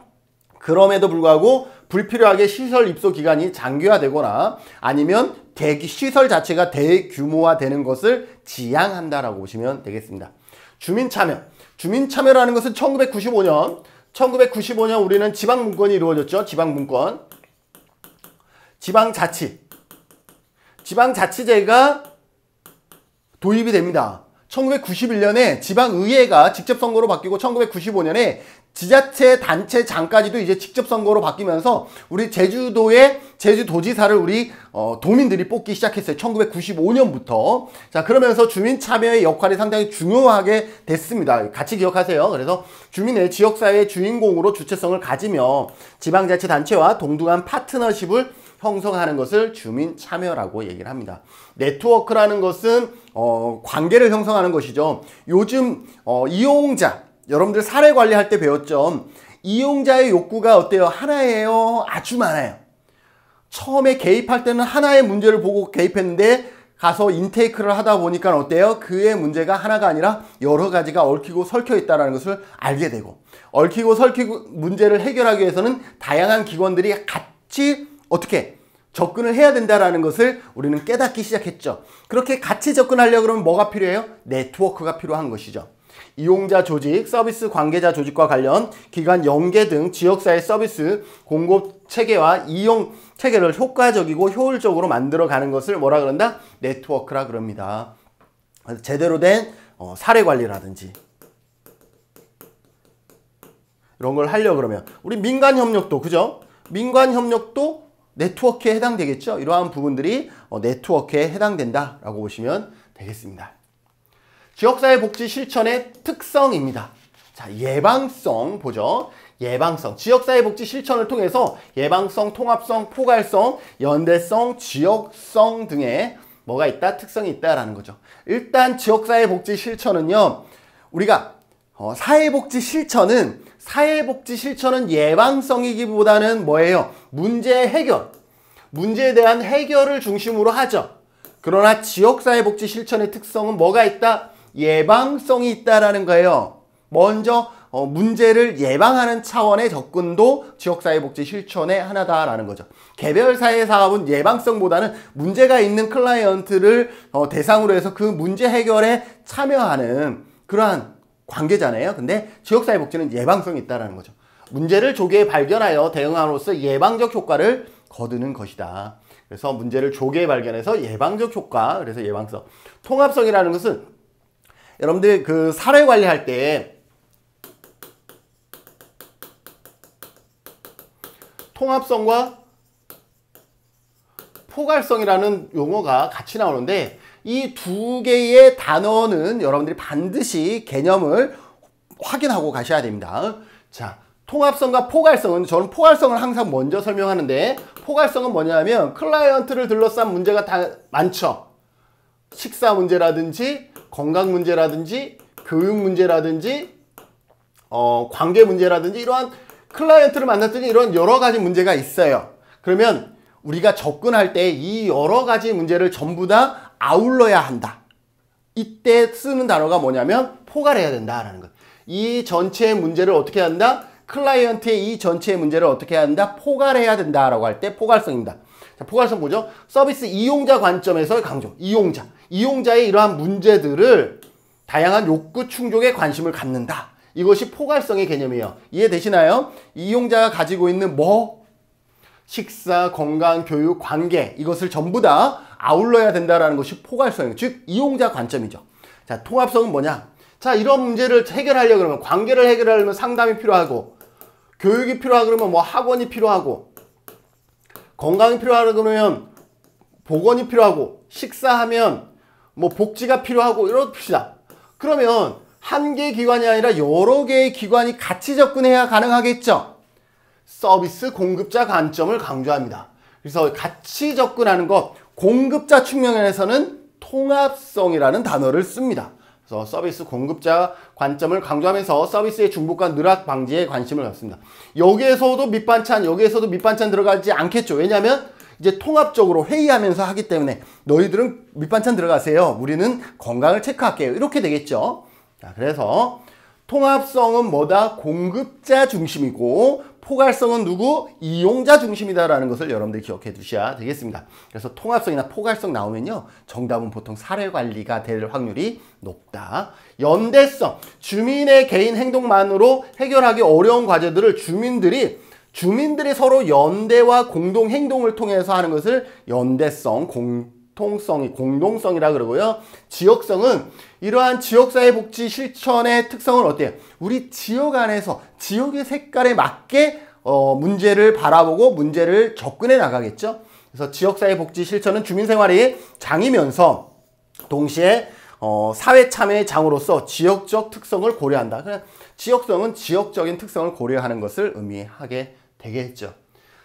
그럼에도 불구하고 불필요하게 시설 입소 기간이 장기화되거나 아니면 시설 자체가 대규모화되는 것을 지양한다라고 보시면 되겠습니다. 주민참여. 주민참여라는 것은 1995년 우리는 지방분권이 이루어졌죠. 지방분권. 지방자치제가 도입이 됩니다. 1991년에 지방의회가 직접 선거로 바뀌고 1995년에 지자체 단체장까지도 이제 직접 선거로 바뀌면서 우리 제주도의 제주도지사를 우리 도민들이 뽑기 시작했어요. 1995년부터. 자, 그러면서 주민 참여의 역할이 상당히 중요하게 됐습니다. 같이 기억하세요. 그래서 주민의 지역사회의 주인공으로 주체성을 가지며 지방자치단체와 동등한 파트너십을 형성하는 것을 주민 참여라고 얘기를 합니다. 네트워크라는 것은 관계를 형성하는 것이죠. 요즘 이용자, 여러분들 사례 관리할 때 배웠죠. 이용자의 욕구가 어때요? 하나예요? 아주 많아요. 처음에 개입할 때는 하나의 문제를 보고 개입했는데 가서 인테이크를 하다 보니까 어때요? 그의 문제가 하나가 아니라 여러 가지가 얽히고 설켜 있다는 것을 알게 되고, 얽히고 설키고 문제를 해결하기 위해서는 다양한 기관들이 같이 어떻게 접근을 해야 된다는 것을 우리는 깨닫기 시작했죠. 그렇게 같이 접근하려고 그러면 뭐가 필요해요? 네트워크가 필요한 것이죠. 이용자 조직, 서비스 관계자 조직과 관련, 기관 연계 등 지역사회 서비스 공급 체계와 이용 체계를 효과적이고 효율적으로 만들어가는 것을 뭐라 그런다? 네트워크라 그럽니다. 제대로 된 사례 관리라든지 이런 걸 하려고 그러면 우리 민간협력도, 그죠? 민간협력도 네트워크에 해당되겠죠. 이러한 부분들이 네트워크에 해당된다라고 보시면 되겠습니다. 지역사회 복지 실천의 특성입니다. 자, 예방성 보죠. 예방성. 지역사회 복지 실천을 통해서 예방성, 통합성, 포괄성, 연대성, 지역성 등의 뭐가 있다? 특성이 있다라는 거죠. 일단 지역사회 복지 실천은요. 우리가 사회복지 실천은 예방성이기보다는 뭐예요? 문제 해결. 문제에 대한 해결을 중심으로 하죠. 그러나 지역사회복지 실천의 특성은 뭐가 있다? 예방성이 있다라는 거예요. 먼저 문제를 예방하는 차원의 접근도 지역사회복지 실천의 하나다라는 거죠. 개별 사회 사업은 예방성보다는 문제가 있는 클라이언트를 대상으로 해서 그 문제 해결에 참여하는 그러한 관계잖아요. 근데 지역사회복지는 예방성이 있다라는 거죠. 문제를 조기에 발견하여 대응함으로써 예방적 효과를 거두는 것이다. 그래서 문제를 조기에 발견해서 예방적 효과, 그래서 예방성. 통합성이라는 것은 여러분들 그 사례 관리할 때 통합성과 포괄성이라는 용어가 같이 나오는데 이 두 개의 단어는 여러분들이 반드시 개념을 확인하고 가셔야 됩니다. 자, 통합성과 포괄성은 저는 포괄성을 항상 먼저 설명하는데 포괄성은 뭐냐면 클라이언트를 둘러싼 문제가 다 많죠. 식사 문제라든지 건강 문제라든지 교육 문제라든지 관계 문제라든지 이러한 클라이언트를 만났더니 이런 여러 가지 문제가 있어요. 그러면 우리가 접근할 때 이 여러 가지 문제를 전부 다 아울러야 한다. 이때 쓰는 단어가 뭐냐면 포괄해야 된다라는 것. 이 전체의 문제를 어떻게 한다? 클라이언트의 이 전체의 문제를 어떻게 해야 한다? 포괄해야 된다라고 할 때 포괄성입니다. 자, 포괄성 뭐죠? 서비스 이용자 관점에서 강조. 이용자의 이러한 문제들을 다양한 욕구 충족에 관심을 갖는다. 이것이 포괄성의 개념이에요. 이해되시나요? 이용자가 가지고 있는 식사, 건강, 교육, 관계 이것을 전부 다 아울러야 된다는 것이 포괄성이에요. 즉 이용자 관점이죠. 자, 통합성은 뭐냐? 자, 이런 문제를 해결하려고 그러면 관계를 해결하려면 상담이 필요하고 교육이 필요하고 그러면 학원이 필요하고 건강이 필요하고 그러면 보건이 필요하고 식사하면 복지가 필요하고 이렇습니다. 그러면 한 개의 기관이 아니라 여러 개의 기관이 같이 접근해야 가능하겠죠. 서비스 공급자 관점을 강조합니다. 그래서 같이 접근하는 것, 공급자 측면에서는 통합성이라는 단어를 씁니다. 그래서 서비스 공급자 관점을 강조하면서 서비스의 중복과 누락 방지에 관심을 갖습니다. 여기에서도 밑반찬 들어가지 않겠죠. 왜냐하면 이제 통합적으로 회의하면서 하기 때문에 너희들은 밑반찬 들어가세요. 우리는 건강을 체크할게요. 이렇게 되겠죠. 자, 그래서 통합성은 뭐다? 공급자 중심이고 포괄성은 누구? 이용자 중심이다라는 것을 여러분들이 기억해 두셔야 되겠습니다. 그래서 통합성이나 포괄성 나오면요. 정답은 보통 사례관리가 될 확률이 높다. 연대성, 주민의 개인 행동만으로 해결하기 어려운 과제들을 주민들이 서로 연대와 공동 행동을 통해서 하는 것을 연대성, 공동성이라 그러고요. 지역성은 이러한 지역사회 복지 실천의 특성은 어때요? 우리 지역 안에서 지역의 색깔에 맞게 문제를 바라보고 문제를 접근해 나가겠죠. 그래서 지역사회 복지 실천은 주민생활이 장이면서 동시에 사회 참여의 장으로서 지역적 특성을 고려한다. 그냥 지역성은 지역적인 특성을 고려하는 것을 의미하게 되겠죠.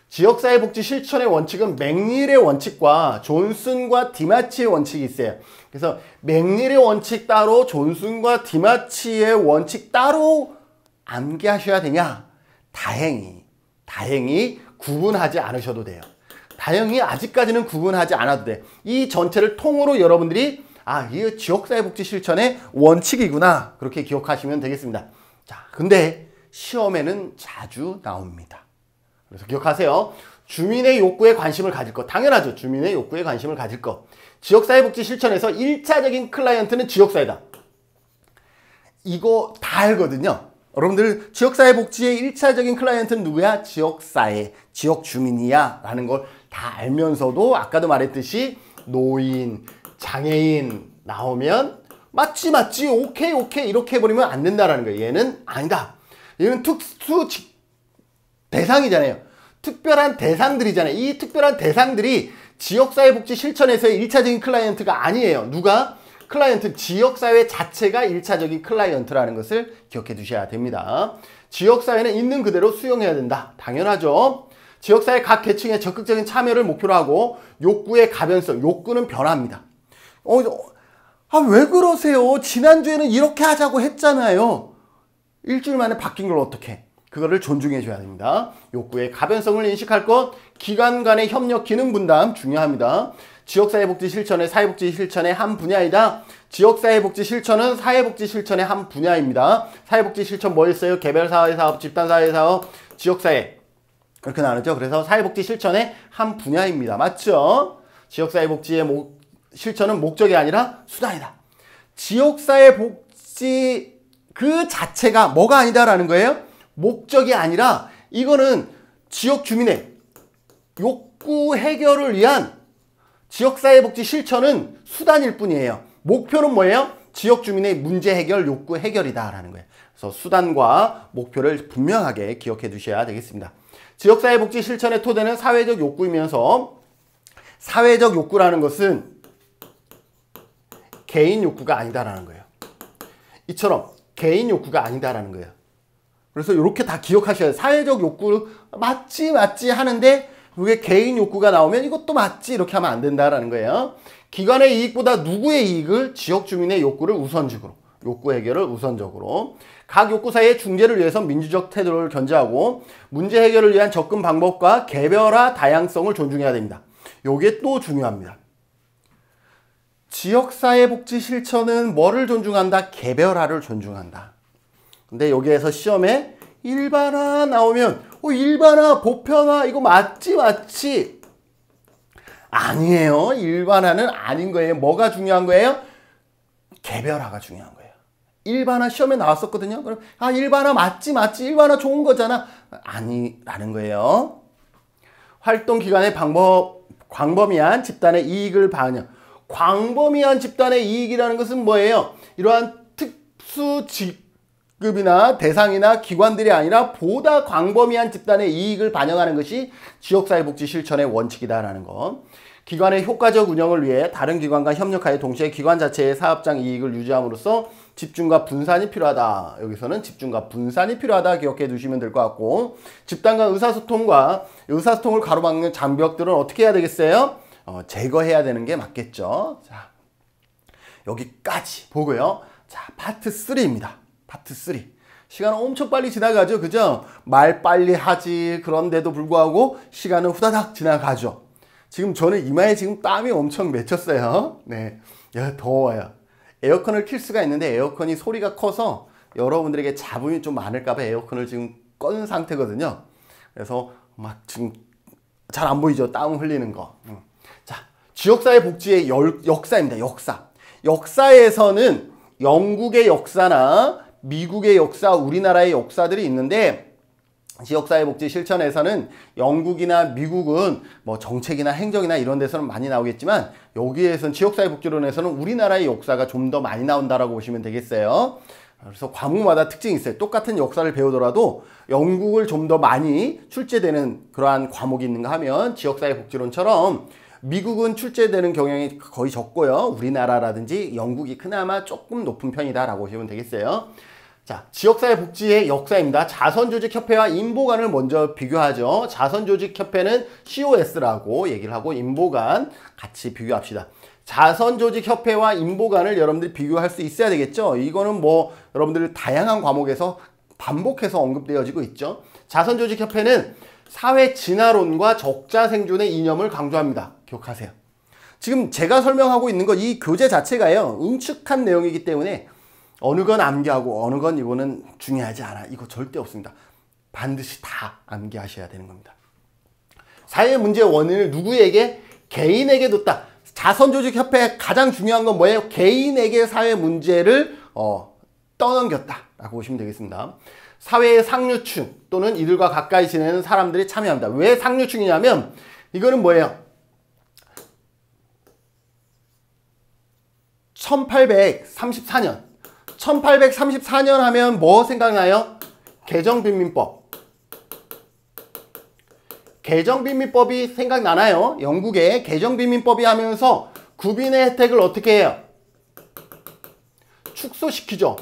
지역사회 복지 실천의 원칙은 맥닐의 원칙과 존슨과 디마치의 원칙이 있어요. 그래서 맥닐의 원칙 따로 존슨과 디마치의 원칙 따로 암기하셔야 되냐? 다행히 구분하지 않으셔도 돼요. 다행히 아직까지는 구분하지 않아도 돼. 이 전체를 통으로 여러분들이 이 지역사회 복지 실천의 원칙이구나. 그렇게 기억하시면 되겠습니다. 자, 근데 시험에는 자주 나옵니다. 그래서 기억하세요. 주민의 욕구에 관심을 가질 것. 당연하죠. 주민의 욕구에 관심을 가질 것. 지역사회복지 실천에서 1차적인 클라이언트는 지역사회다. 이거 다 알거든요. 여러분들 지역사회복지의 1차적인 클라이언트는 누구야? 지역사회, 지역주민이야 라는 걸 다 알면서도 아까도 말했듯이 노인, 장애인 나오면 맞지 오케이 이렇게 해버리면 안 된다라는 거예요. 얘는 아니다. 얘는 특수 대상이잖아요. 특별한 대상들이잖아요. 이 특별한 대상들이 지역사회복지 실천에서의 1차적인 클라이언트가 아니에요. 누가? 클라이언트, 지역사회 자체가 1차적인 클라이언트라는 것을 기억해 두셔야 됩니다. 지역사회는 있는 그대로 수용해야 된다. 당연하죠. 지역사회 각 계층의 적극적인 참여를 목표로 하고 욕구의 가변성, 욕구는 변합니다. 왜 그러세요? 지난주에는 이렇게 하자고 했잖아요. 일주일 만에 바뀐 걸 어떻게? 그거를 존중해 줘야 됩니다. 욕구의 가변성을 인식할 것, 기관 간의 협력, 기능 분담 중요합니다. 지역사회복지 실천은 사회복지 실천의 한 분야이다. 지역사회복지 실천은 사회복지 실천의 한 분야입니다. 사회복지 실천 뭐 있어요? 개별사회사업, 집단사회사업, 지역사회 이렇게 나누죠. 그래서 사회복지 실천의 한 분야입니다. 맞죠? 지역사회복지의 실천은 목적이 아니라 수단이다. 지역사회복지 그 자체가 뭐가 아니다라는 거예요? 목적이 아니라 이거는 지역 주민의 욕구 해결을 위한 지역사회복지 실천은 수단일 뿐이에요. 목표는 뭐예요? 지역 주민의 문제 해결, 욕구 해결이다라는 거예요. 그래서 수단과 목표를 분명하게 기억해 두셔야 되겠습니다. 지역사회복지 실천의 토대는 사회적 욕구이면서 사회적 욕구라는 것은 개인 욕구가 아니다라는 거예요. 이처럼 개인 욕구가 아니다라는 거예요. 그래서 이렇게 다 기억하셔야 돼요. 사회적 욕구 맞지 하는데 그게 개인 욕구가 나오면 이것도 맞지 이렇게 하면 안 된다라는 거예요. 기관의 이익보다 누구의 이익을? 지역 주민의 욕구를 우선적으로, 욕구 해결을 우선적으로. 각 욕구 사이의 중재를 위해서 민주적 태도를 견제하고 문제 해결을 위한 접근 방법과 개별화 다양성을 존중해야 됩니다. 요게 또 중요합니다. 지역사회복지 실천은 뭐를 존중한다? 개별화를 존중한다. 근데 여기에서 시험에 일반화 나오면 일반화, 보편화 이거 맞지? 아니에요. 일반화는 아닌 거예요. 뭐가 중요한 거예요? 개별화가 중요한 거예요. 일반화 시험에 나왔었거든요. 그럼 일반화 맞지? 일반화 좋은 거잖아. 아니라는 거예요. 활동 기간의 광범위한 집단의 이익을 반영. 광범위한 집단의 이익이라는 것은 뭐예요? 이러한 특수 직급이나 대상이나 기관들이 아니라 보다 광범위한 집단의 이익을 반영하는 것이 지역사회복지 실천의 원칙이다라는 것. 기관의 효과적 운영을 위해 다른 기관과 협력하여 동시에 기관 자체의 사업장 이익을 유지함으로써 집중과 분산이 필요하다. 여기서는 집중과 분산이 필요하다 기억해 두시면 될 것 같고, 집단 간 의사소통을 가로막는 장벽들은 어떻게 해야 되겠어요? 제거해야 되는 게 맞겠죠. 자, 여기까지 보고요. 자, 파트 3입니다. 파트 3. 시간 엄청 빨리 지나가죠. 그죠? 말 빨리 하지. 그런데도 불구하고 시간은 후다닥 지나가죠. 지금 저는 이마에 지금 땀이 엄청 맺혔어요. 네. 야, 더워요. 에어컨을 킬 수가 있는데 에어컨이 소리가 커서 여러분들에게 잡음이 좀 많을까봐 에어컨을 지금 꺼는 상태거든요. 그래서 막 지금 잘 안 보이죠? 땀 흘리는 거. 자, 지역사회 복지의 역사입니다. 역사. 역사에서는 영국의 역사나 미국의 역사, 우리나라의 역사들이 있는데 지역사회 복지 실천에서는 영국이나 미국은 뭐 정책이나 행정이나 이런 데서는 많이 나오겠지만 여기에서는 지역사회 복지론에서는 우리나라의 역사가 좀 더 많이 나온다라고 보시면 되겠어요. 그래서 과목마다 특징이 있어요. 똑같은 역사를 배우더라도 영국을 좀 더 많이 출제되는 그러한 과목이 있는가 하면 지역사회 복지론처럼 미국은 출제되는 경향이 거의 적고요. 우리나라라든지 영국이 그나마 조금 높은 편이다라고 보시면 되겠어요. 자, 지역사회 복지의 역사입니다. 자선조직협회와 인보관을 먼저 비교하죠. 자선조직협회는 COS라고 얘기를 하고 인보관 같이 비교합시다. 자선조직협회와 인보관을 여러분들이 비교할 수 있어야 되겠죠. 이거는 뭐 여러분들 다양한 과목에서 반복해서 언급되어지고 있죠. 자선조직협회는 사회 진화론과 적자 생존의 이념을 강조합니다. 기억하세요. 지금 제가 설명하고 있는 거 이 교재 자체가요. 응축한 내용이기 때문에 어느 건 암기하고 어느 건 이거는 중요하지 않아. 이거 절대 없습니다. 반드시 다 암기하셔야 되는 겁니다. 사회 문제의 원인을 누구에게? 개인에게 뒀다. 자선조직협회의 가장 중요한 건 뭐예요? 개인에게 사회 문제를 떠넘겼다 라고 보시면 되겠습니다. 사회의 상류층 또는 이들과 가까이 지내는 사람들이 참여합니다. 왜 상류층이냐면 이거는 뭐예요? 1834년 하면 뭐 생각나요? 개정빈민법. 개정빈민법이 생각나나요? 영국의 개정빈민법이 하면서 구빈의 혜택을 어떻게 해요? 축소시키죠.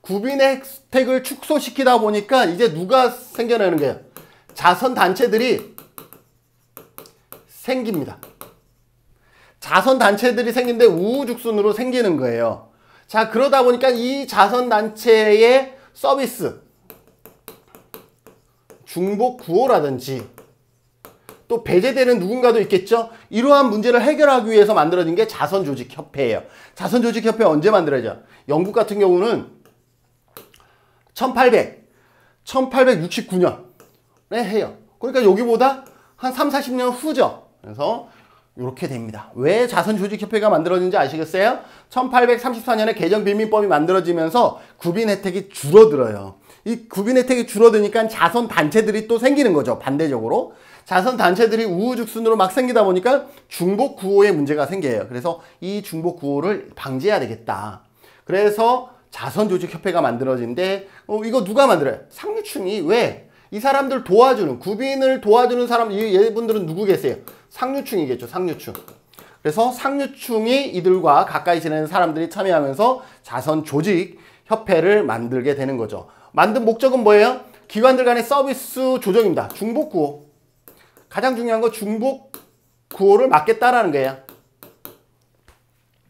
구빈의 혜택을 축소시키다 보니까 이제 누가 생겨나는 거예요? 자선단체들이 생깁니다. 자선단체들이 생긴데 우후죽순으로 생기는 거예요. 자, 그러다 보니까 이 자선단체의 서비스, 중복구호라든지 또 배제되는 누군가도 있겠죠? 이러한 문제를 해결하기 위해서 만들어진 게 자선조직협회예요. 자선조직협회 언제 만들어져? 영국 같은 경우는 1869년에 해요. 그러니까 여기보다 한 3, 40년 후죠. 그래서 이렇게 됩니다. 왜 자선조직협회가 만들어진지 아시겠어요? 1834년에 개정빈민법이 만들어지면서 구빈 혜택이 줄어들어요. 이 구빈 혜택이 줄어드니까 자선단체들이 또 생기는 거죠. 반대적으로. 자선단체들이 우후죽순으로 막 생기다 보니까 중복구호의 문제가 생겨요. 그래서 이 중복구호를 방지해야 되겠다. 그래서 자선조직협회가 만들어진데 이거 누가 만들어요? 상류층이. 왜? 이 사람들 도와주는, 구빈을 도와주는 사람, 얘분들은 누구 계세요? 상류층이겠죠. 상류층. 그래서 상류층이 이들과 가까이 지내는 사람들이 참여하면서 자선조직협회를 만들게 되는 거죠. 만든 목적은 뭐예요? 기관들 간의 서비스 조정입니다. 중복구호. 가장 중요한 건 중복구호를 막겠다라는 거예요.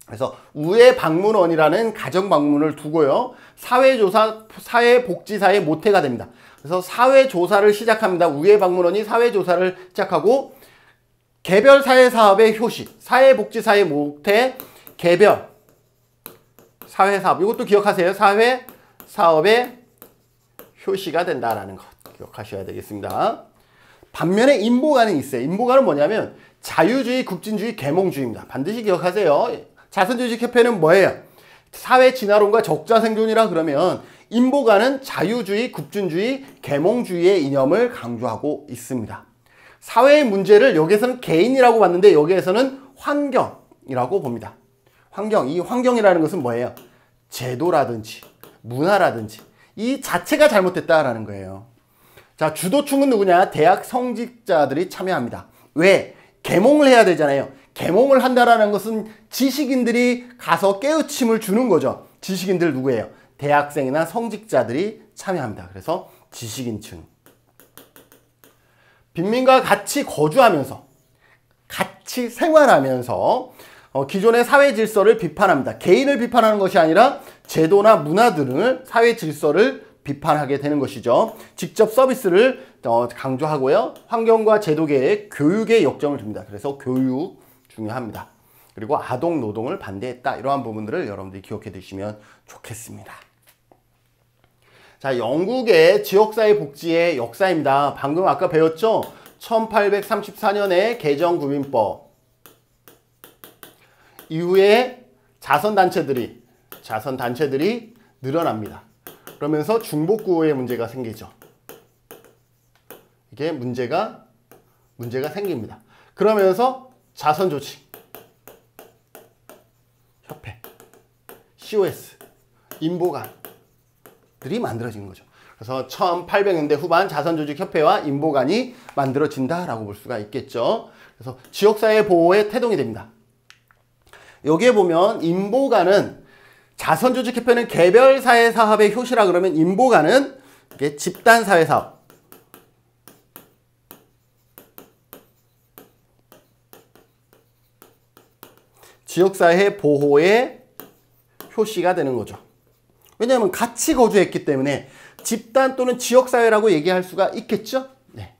그래서 우회방문원이라는 가정방문을 두고요. 사회복지사의 모태가 됩니다. 그래서 사회조사를 시작합니다. 우회방문원이 사회조사를 시작하고 개별 사회사업의 효시, 사회복지사의 모태, 개별 사회사업. 이것도 기억하세요. 사회사업의 효시가 된다라는 것 기억하셔야 되겠습니다. 반면에 인보관은 있어요. 인보관은 뭐냐면 자유주의, 급진주의, 계몽주의입니다. 반드시 기억하세요. 자선조직협회는 뭐예요? 사회 진화론과 적자 생존이라 그러면 인보관은 자유주의, 급진주의, 계몽주의의 이념을 강조하고 있습니다. 사회의 문제를 여기에서는 개인이라고 봤는데 여기에서는 환경이라고 봅니다. 환경, 이 환경이라는 것은 뭐예요? 제도라든지 문화라든지 이 자체가 잘못됐다라는 거예요. 자, 주도층은 누구냐? 대학 성직자들이 참여합니다. 왜? 계몽을 해야 되잖아요. 계몽을 한다라는 것은 지식인들이 가서 깨우침을 주는 거죠. 지식인들 누구예요? 대학생이나 성직자들이 참여합니다. 그래서 지식인층. 빈민과 같이 거주하면서, 같이 생활하면서 기존의 사회 질서를 비판합니다. 개인을 비판하는 것이 아니라 제도나 문화 등을 사회 질서를 비판하게 되는 것이죠. 직접 서비스를 강조하고요. 환경과 제도계의 교육에 역점을 둡니다. 그래서 교육 중요합니다. 그리고 아동 노동을 반대했다. 이러한 부분들을 여러분들이 기억해 두시면 좋겠습니다. 자, 영국의 지역사회 복지의 역사입니다. 방금 아까 배웠죠? 1834년에 개정구민법 이후에 자선단체들이 늘어납니다. 그러면서 중복구호의 문제가 생기죠. 이게 문제가 생깁니다. 그러면서 자선조직, 협회, COS, 인보관들이 만들어지는 거죠. 그래서 1800년대 후반 자선조직협회와 인보관이 만들어진다라고 볼 수가 있겠죠. 그래서 지역사회 보호에 태동이 됩니다. 여기에 보면 인보관은 자선조직협회는 개별사회사업의 효시라 그러면 인보관은 이게 집단사회사업, 지역사회 보호의 효시가 되는 거죠. 왜냐하면 같이 거주했기 때문에 집단 또는 지역사회라고 얘기할 수가 있겠죠. 네.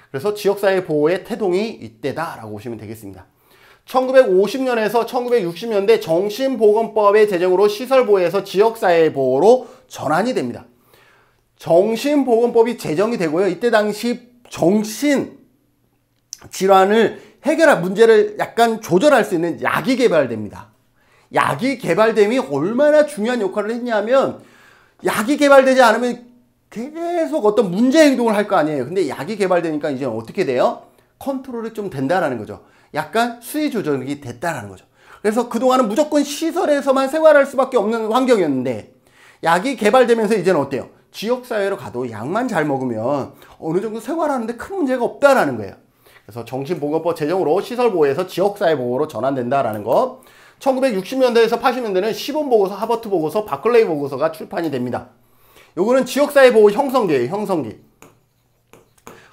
그래서 지역사회 보호의 태동이 이때다라고 보시면 되겠습니다. 1950년에서 1960년대 정신보건법의 제정으로 시설보호에서 지역사회보호로 전환이 됩니다. 정신보건법이 제정이 되고요. 이때 당시 정신질환을 해결할 문제를 약간 조절할 수 있는 약이 개발됩니다. 약이 개발됨이 얼마나 중요한 역할을 했냐면 약이 개발되지 않으면 계속 어떤 문제 행동을 할 거 아니에요. 근데 약이 개발되니까 이제 어떻게 돼요? 컨트롤이 좀 된다라는 거죠. 약간 수위 조절이 됐다라는 거죠. 그래서 그동안은 무조건 시설에서만 생활할 수밖에 없는 환경이었는데 약이 개발되면서 이제는 어때요? 지역사회로 가도 약만 잘 먹으면 어느 정도 생활하는데 큰 문제가 없다라는 거예요. 그래서 정신보건법 제정으로 시설보호에서 지역사회보호로 전환된다라는 것. 1960년대에서 80년대는 시본보고서, 하버트보고서, 바클레이 보고서가 출판이 됩니다. 요거는 지역사회보호 형성기예요. 형성기.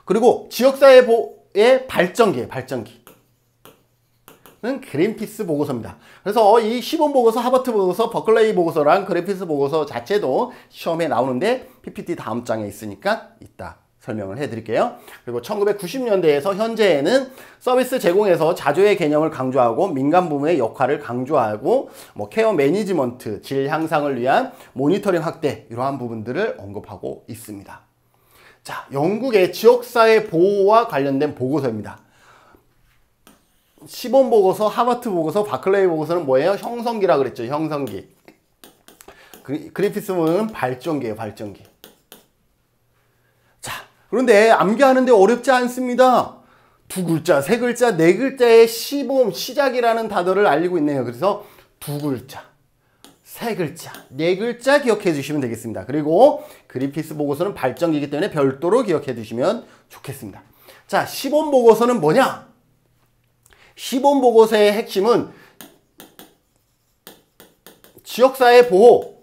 그리고 지역사회보호의 발전기예요. 발전기. 는 그린피스 보고서입니다. 그래서 이 시본보고서, 하버트 보고서, 버클레이 보고서랑 그린피스 보고서 자체도 시험에 나오는데 PPT 다음 장에 있으니까 이따 설명을 해드릴게요. 그리고 1990년대에서 현재에는 서비스 제공에서 자조의 개념을 강조하고 민간 부문의 역할을 강조하고 케어 매니지먼트, 질 향상을 위한 모니터링 확대 이러한 부분들을 언급하고 있습니다. 자, 영국의 지역사회 보호와 관련된 보고서입니다. 시본보고서, 하버트 보고서, 바클레이 보고서는 뭐예요? 형성기라 그랬죠. 형성기. 그린피스 보고서는 발전기예요. 발전기. 자, 그런데 암기하는데 어렵지 않습니다. 두 글자, 세 글자, 네 글자의 시범, 시작이라는 단어를 알리고 있네요. 그래서 두 글자, 세 글자, 네 글자 기억해 주시면 되겠습니다. 그리고 그린피스 보고서는 발전기이기 때문에 별도로 기억해 주시면 좋겠습니다. 자, 시범 보고서는 뭐냐? 시범 보고서의 핵심은 지역사회 보호,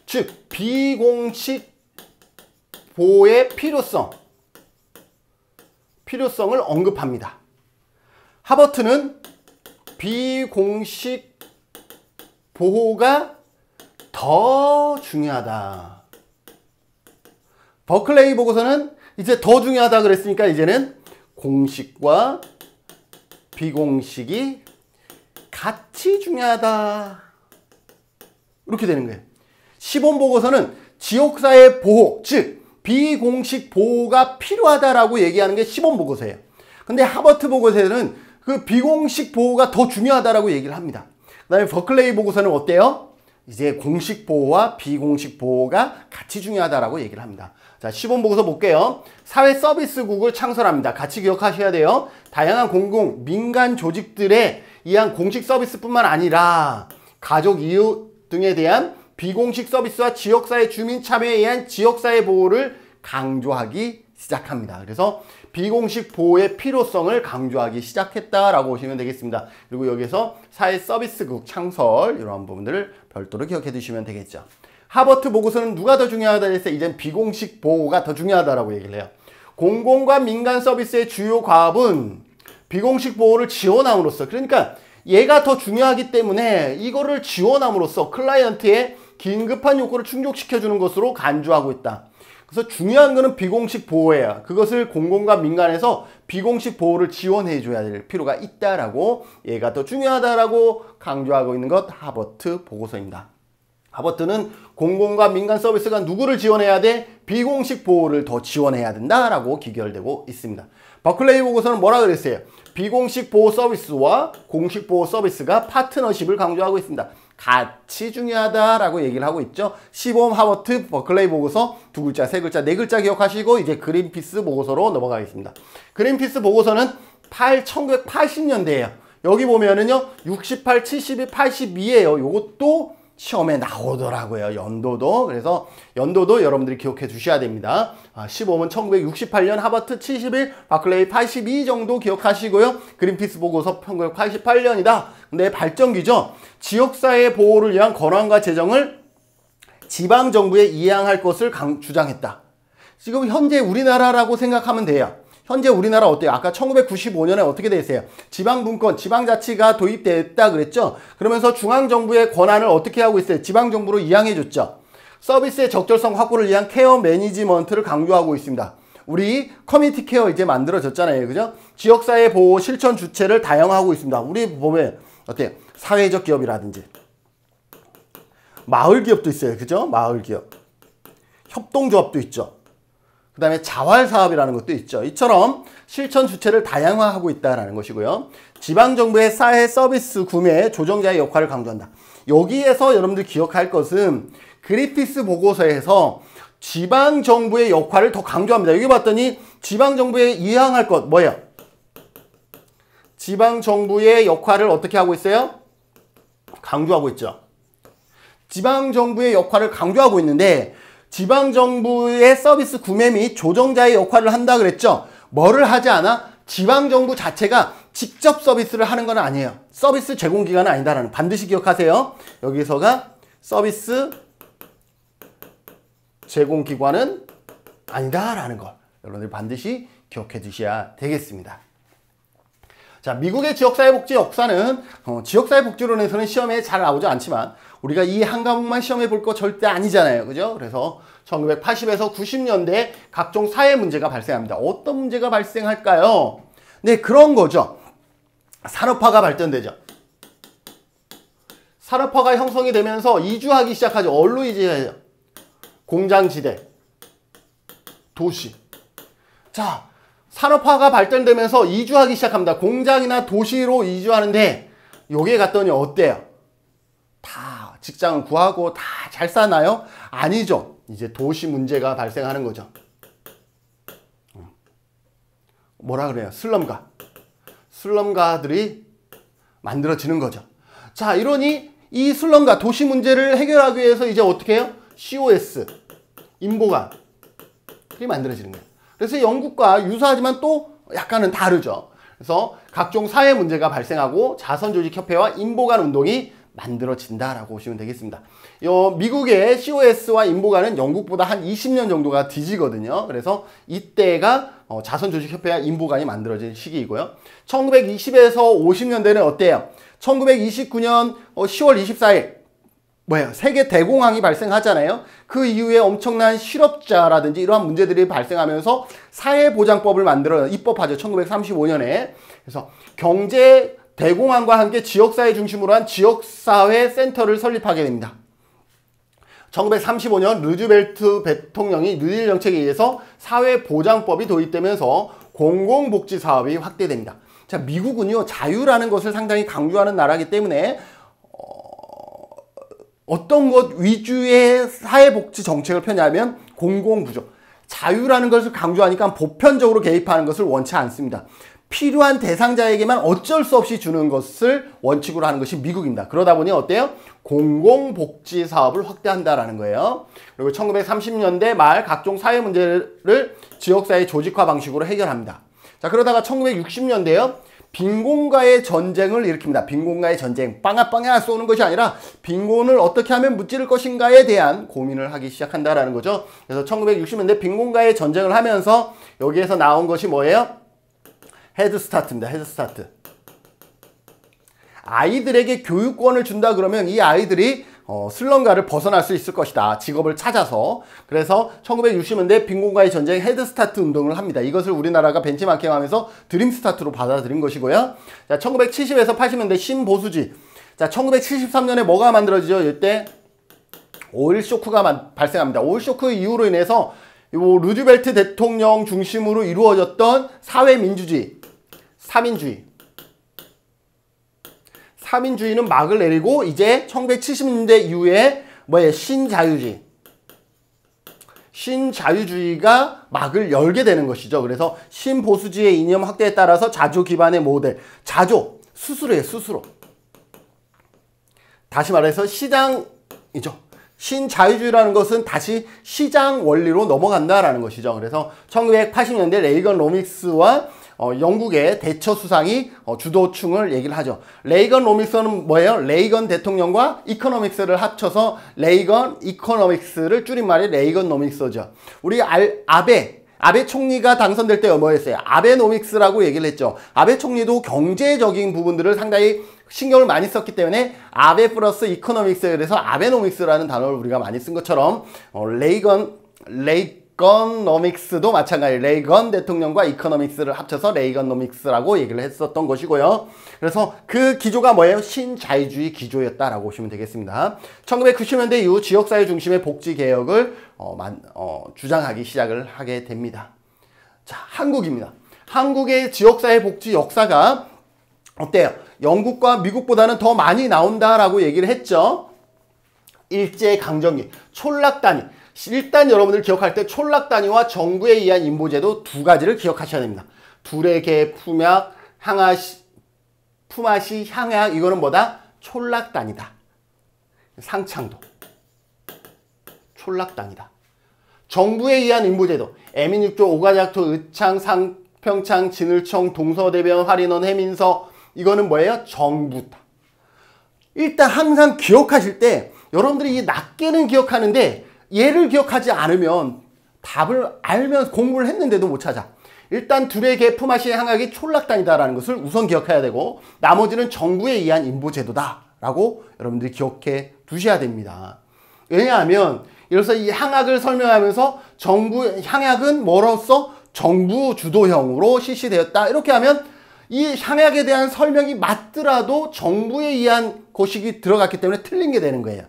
즉 비공식 보호의 필요성을 언급합니다. 하버트는 비공식 보호가 더 중요하다. 버클레이 보고서는 이제 더 중요하다 그랬으니까 이제는 공식과 비공식이 같이 중요하다. 이렇게 되는 거예요. 시범 보고서는 지역사회 보호, 즉 비공식 보호가 필요하다라고 얘기하는 게 시범 보고서예요. 근데 하버트 보고서에는 그 비공식 보호가 더 중요하다라고 얘기를 합니다. 그 다음에 버클레이 보고서는 어때요? 이제 공식 보호와 비공식 보호가 같이 중요하다라고 얘기를 합니다. 자, 시범 보고서 볼게요. 사회 서비스국을 창설합니다. 같이 기억하셔야 돼요. 다양한 공공, 민간 조직들에 의한 공식 서비스뿐만 아니라 가족, 이웃 등에 대한 비공식 서비스와 지역사회 주민 참여에 의한 지역사회 보호를 강조하기 시작합니다. 그래서 비공식 보호의 필요성을 강조하기 시작했다라고 보시면 되겠습니다. 그리고 여기서 사회 서비스국 창설 이러한 부분들을 별도로 기억해 두시면 되겠죠. 하버트 보고서는 누가 더 중요하다 했을 때 이젠 비공식 보호가 더 중요하다라고 얘기를 해요. 공공과 민간 서비스의 주요 과업은 비공식 보호를 지원함으로써, 그러니까 얘가 더 중요하기 때문에 이거를 지원함으로써 클라이언트의 긴급한 요구를 충족시켜주는 것으로 간주하고 있다. 그래서 중요한 거는 비공식 보호예요. 그것을 공공과 민간에서 비공식 보호를 지원해줘야 될 필요가 있다라고, 얘가 더 중요하다라고 강조하고 있는 것 하버트 보고서입니다. 하버트는 공공과 민간 서비스가 누구를 지원해야 돼? 비공식 보호를 더 지원해야 된다라고 기결되고 있습니다. 버클레이 보고서는 뭐라 그랬어요? 비공식 보호 서비스와 공식 보호 서비스가 파트너십을 강조하고 있습니다. 같이 중요하다라고 얘기를 하고 있죠. 시범 하버트 버클레이 보고서 두 글자, 세 글자, 네 글자 기억하시고 이제 그린피스 보고서로 넘어가겠습니다. 그린피스 보고서는 1980년대예요. 여기 보면은요 68, 72, 82예요. 요것도 시험에 나오더라고요. 연도도. 그래서 연도도 여러분들이 기억해 주셔야 됩니다. 시범은 1968년, 하버트 71, 바클레이 82 정도 기억하시고요. 그린피스 보고서 1988년이다. 근데 발전기죠. 지역사회 보호를 위한 권한과 재정을 지방정부에 이양할 것을 주장했다. 지금 현재 우리나라라고 생각하면 돼요. 현재 우리나라 어때요? 아까 1995년에 어떻게 돼 있어요? 지방분권, 지방자치가 도입됐다 그랬죠? 그러면서 중앙정부의 권한을 어떻게 하고 있어요? 지방정부로 이양해줬죠? 서비스의 적절성 확보를 위한 케어 매니지먼트를 강조하고 있습니다. 우리 커뮤니티 케어 이제 만들어졌잖아요. 그죠? 지역사회 보호 실천 주체를 다양화하고 있습니다. 우리 보면 어때요? 사회적 기업이라든지 마을 기업도 있어요. 그죠? 마을 기업. 협동조합도 있죠. 그 다음에 자활사업이라는 것도 있죠. 이처럼 실천 주체를 다양화하고 있다는 것이고요. 지방정부의 사회 서비스 구매 조정자의 역할을 강조한다. 여기에서 여러분들 기억할 것은 그린피스 보고서에서 지방정부의 역할을 더 강조합니다. 여기 봤더니 지방정부에 이양할 것 뭐예요? 지방정부의 역할을 어떻게 하고 있어요? 강조하고 있죠. 지방정부의 역할을 강조하고 있는데 지방정부의 서비스 구매 및 조정자의 역할을 한다 그랬죠. 뭐를 하지 않아? 지방정부 자체가 직접 서비스를 하는 건 아니에요. 서비스 제공기관은 아니다라는, 반드시 기억하세요. 여기서가 서비스 제공기관은 아니다라는 걸 여러분들 반드시 기억해 두셔야 되겠습니다. 자, 미국의 지역사회복지 역사는 지역사회복지론에서는 시험에 잘 나오지 않지만 우리가 이 한 과목만 시험에 볼 거 절대 아니잖아요. 그죠? 그래서 1980에서 90년대 각종 사회 문제가 발생합니다. 어떤 문제가 발생할까요? 네, 그런 거죠. 산업화가 발전되죠. 산업화가 형성이 되면서 이주하기 시작하죠. 어디로 이주해요? 공장지대, 도시. 자, 산업화가 발전되면서 이주하기 시작합니다. 공장이나 도시로 이주하는데 여기에 갔더니 어때요? 다 직장을 구하고 다 잘 사나요? 아니죠. 이제 도시 문제가 발생하는 거죠. 뭐라 그래요? 슬럼가들이 만들어지는 거죠. 자, 이러니 이 슬럼가 도시 문제를 해결하기 위해서 이제 어떻게 해요? COS, 인보관이 만들어지는 거예요. 그래서 영국과 유사하지만 또 약간은 다르죠. 그래서 각종 사회 문제가 발생하고 자선조직협회와 인보관 운동이 만들어진다라고 보시면 되겠습니다. 미국의 COS와 인보관은 영국보다 한 20년 정도가 뒤지거든요. 그래서 이때가 자선조직협회와 인보관이 만들어진 시기이고요. 1920에서 50년대는 어때요? 1929년 10월 24일 세계 대공황이 발생하잖아요. 그 이후에 엄청난 실업자라든지 이러한 문제들이 발생하면서 사회보장법을 만들어 입법하죠. 1935년에. 그래서 경제 대공황과 함께 지역사회 중심으로 한 지역사회 센터를 설립하게 됩니다. 1935년 루즈벨트 대통령이 뉴딜 정책에 의해서 사회보장법이 도입되면서 공공복지 사업이 확대됩니다. 자, 미국은요, 자유라는 것을 상당히 강조하는 나라이기 때문에 어떤 것 위주의 사회복지 정책을 펴냐면 공공부조. 자유라는 것을 강조하니까 보편적으로 개입하는 것을 원치 않습니다. 필요한 대상자에게만 어쩔 수 없이 주는 것을 원칙으로 하는 것이 미국입니다. 그러다 보니 어때요? 공공복지 사업을 확대한다라는 거예요. 그리고 1930년대 말 각종 사회 문제를 지역사회 조직화 방식으로 해결합니다. 자, 그러다가 1960년대요. 빈곤과의 전쟁을 일으킵니다. 빈곤과의 전쟁. 빵야 쏘는 것이 아니라 빈곤을 어떻게 하면 무찌를 것인가에 대한 고민을 하기 시작한다라는 거죠. 그래서 1960년대 빈곤과의 전쟁을 하면서 여기에서 나온 것이 뭐예요? 헤드스타트입니다. 헤드스타트. 아이들에게 교육권을 준다 그러면 이 아이들이 슬럼가를 벗어날 수 있을 것이다. 직업을 찾아서. 그래서 1960년대 빈곤과의 전쟁 헤드스타트 운동을 합니다. 이것을 우리나라가 벤치마킹하면서 드림스타트로 받아들인 것이고요. 자, 1970에서 80년대 신보수주의. 자, 1973년에 뭐가 만들어지죠? 이때 오일 쇼크가 발생합니다. 오일 쇼크 이후로 인해서 루즈벨트 대통령 중심으로 이루어졌던 사회민주주의, 사민주의는 막을 내리고 이제 1970년대 이후에 신자유주의가 막을 열게 되는 것이죠. 그래서 신보수주의의 이념 확대에 따라서 자조 기반의 모델, 스스로예요, 스스로. 다시 말해서 시장이죠. 신자유주의라는 것은 다시 시장 원리로 넘어간다라는 것이죠. 그래서 1980년대 레이건 로믹스와 영국의 대처 수상이 주도층을 얘기를 하죠. 레이건 로믹스는 뭐예요? 레이건 대통령과 이코노믹스를 합쳐서 레이건 이코노믹스를 줄임말이 레이건 노믹스죠. 우리 아베 총리가 당선될 때 뭐였어요? 아베노믹스라고 얘기를 했죠. 아베 총리도 경제적인 부분들을 상당히 신경을 많이 썼기 때문에 아베 플러스 이코노믹스에 대해서 아베노믹스라는 단어를 우리가 많이 쓴 것처럼 레이건노믹스도 마찬가지. 레이건 대통령과 이코노믹스를 합쳐서 레이건노믹스라고 얘기를 했었던 것이고요. 그래서 그 기조가 뭐예요? 신자유주의 기조였다라고 보시면 되겠습니다. 1990년대 이후 지역사회 중심의 복지개혁을 주장하기 시작을 하게 됩니다. 자, 한국입니다. 한국의 지역사회 복지 역사가 어때요? 영국과 미국보다는 더 많이 나온다라고 얘기를 했죠. 일제강점기, 촌락단위. 일단 여러분들 기억할 때 촌락단위와 정부에 의한 인보제도 두 가지를 기억하셔야 됩니다. 둘의 개, 품앗이, 향약, 이거는 뭐다? 촌락단이다. 상창도. 촌락단이다. 정부에 의한 인보제도. 애민육조, 오가작토, 의창, 상평창, 진을청, 동서대변, 화린원, 해민서. 이거는 뭐예요? 정부다. 일단 항상 기억하실 때 여러분들이 이 낱개는 기억하는데 얘를 기억하지 않으면 답을 알면 공부를 했는데도 못 찾아. 일단 둘의 개, 품앗이, 향약이 촌락단이다라는 것을 우선 기억해야 되고 나머지는 정부에 의한 인보제도다라고 여러분들이 기억해 두셔야 됩니다. 왜냐하면 이래서 이 향약을 설명하면서 향약은 뭐로써? 정부 주도형으로 실시되었다. 이렇게 하면 이 향약에 대한 설명이 맞더라도 정부에 의한 고식이 들어갔기 때문에 틀린 게 되는 거예요.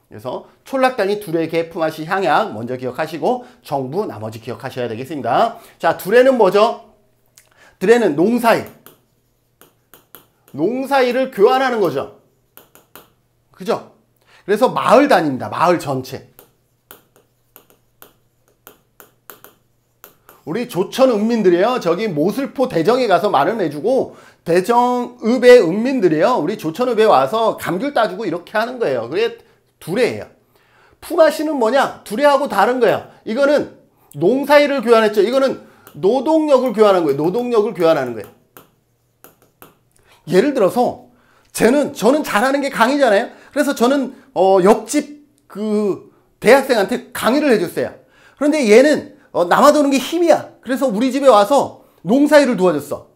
그래서 촌락단위, 둘의 개, 품앗이, 향약 먼저 기억하시고 정부 나머지 기억하셔야 되겠습니다. 자, 둘에는 뭐죠? 둘에는 농사일을 교환하는 거죠. 그죠? 그래서 마을 단위입니다. 마을 전체. 우리 조천 은민들이에요. 저기 모슬포 대정에 가서 말을 내주고 대정읍의 은민들이에요. 우리 조천읍에 와서 감귤 따주고 이렇게 하는 거예요. 그게 두레예요. 품앗이는 뭐냐? 두레하고 다른 거예요. 이거는 농사일을 교환했죠. 이거는 노동력을 교환한 거예요. 노동력을 교환하는 거예요. 예를 들어서 저는 잘하는 게 강의잖아요. 그래서 저는 옆집 그 대학생한테 강의를 해줬어요. 그런데 얘는 남아도는 게 힘이야. 그래서 우리 집에 와서 농사일을 도와줬어.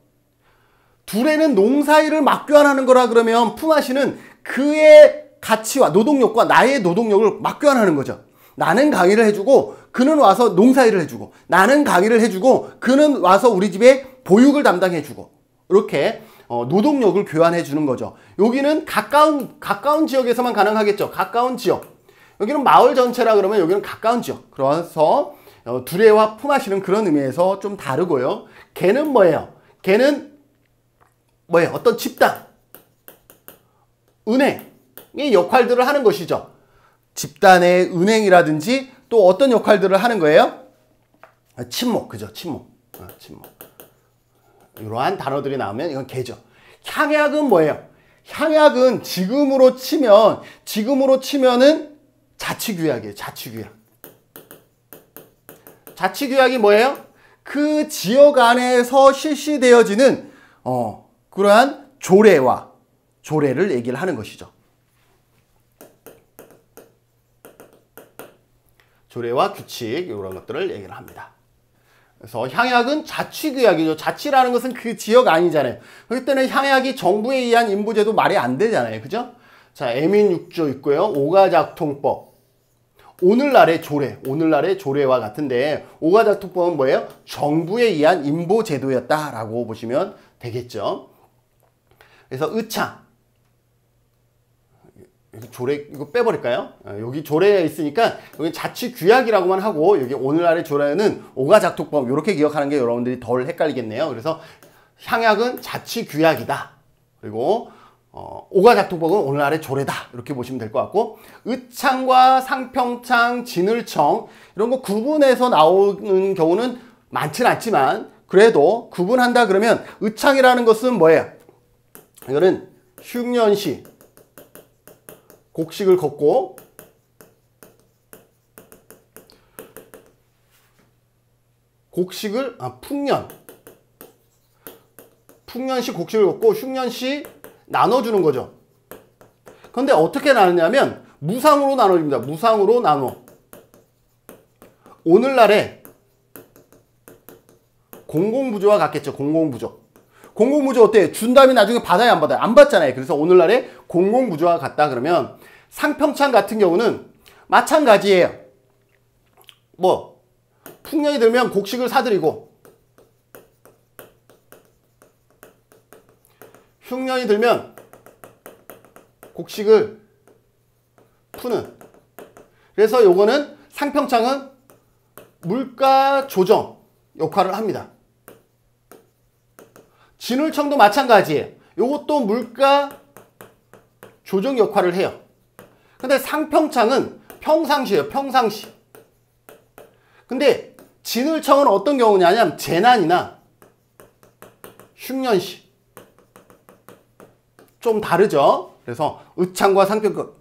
둘에는 농사일을 맞교환하는 거라 그러면 품앗이는 그의 가치와 노동력과 나의 노동력을 맞교환하는 거죠. 나는 강의를 해주고 그는 와서 농사일을 해주고 나는 강의를 해주고 그는 와서 우리 집에 보육을 담당해주고 이렇게 노동력을 교환해 주는 거죠. 여기는 가까운 지역에서만 가능하겠죠. 가까운 지역. 여기는 마을 전체라 그러면 여기는 가까운 지역. 그래서 두레와 품앗이는 그런 의미에서 좀 다르고요. 개는 뭐예요? 개는 뭐예요? 어떤 집단, 은행의 역할들을 하는 것이죠. 집단의 은행이라든지 또 어떤 역할들을 하는 거예요? 친목, 그죠? 친목. 이러한 단어들이 나오면 이건 개죠. 향약은 뭐예요? 향약은 지금으로 치면은 자치규약이에요. 자치규약. 자치규약이 뭐예요? 그 지역 안에서 실시되어지는 그러한 조례를 얘기를 하는 것이죠. 조례와 규칙 이런 것들을 얘기를 합니다. 그래서 향약은 자치규약이죠. 자치라는 것은 그 지역 아니잖아요. 그렇기 때문에 향약이 정부에 의한 인부제도 말이 안 되잖아요. 그죠? 자, 애민육조 있고요. 오가작통법. 오늘날의 조례와 같은데 오가작통법은 뭐예요? 정부에 의한 인보제도였다라고 보시면 되겠죠. 그래서 의창. 조례 이거 빼버릴까요? 여기 조례에 있으니까 여기 자치규약이라고만 하고 여기 오늘날의 조례는 오가작통법 이렇게 기억하는 게 여러분들이 덜 헷갈리겠네요. 그래서 향약은 자치규약이다. 그리고 오가작통법은 오늘날의 조례다. 이렇게 보시면 될 것 같고 의창과 상평창, 진을청 이런 거 구분해서 나오는 경우는 많지는 않지만 그래도 구분한다 그러면 의창이라는 것은 뭐예요? 이거는 흉년시 곡식을 걷고 풍년시 곡식을 걷고 흉년시 나눠주는 거죠. 그런데 어떻게 나누냐면 무상으로 나눠줍니다. 무상으로 나눠. 오늘날의 공공부조와 같겠죠. 공공부조. 공공부조 어때요? 준 다음에 나중에 받아야 안 받아요? 안 받잖아요. 그래서 오늘날의 공공부조와 같다 그러면 상평창 같은 경우는 마찬가지예요. 뭐 풍년이 들면 곡식을 사들이고 흉년이 들면 곡식을 푸는. 그래서 요거는 상평창은 물가 조정 역할을 합니다. 진울청도 마찬가지예요. 요것도 물가 조정 역할을 해요. 근데 상평창은 평상시예요. 평상시. 근데 진울청은 어떤 경우냐면 재난이나 흉년시. 좀 다르죠. 그래서 의창과 상평,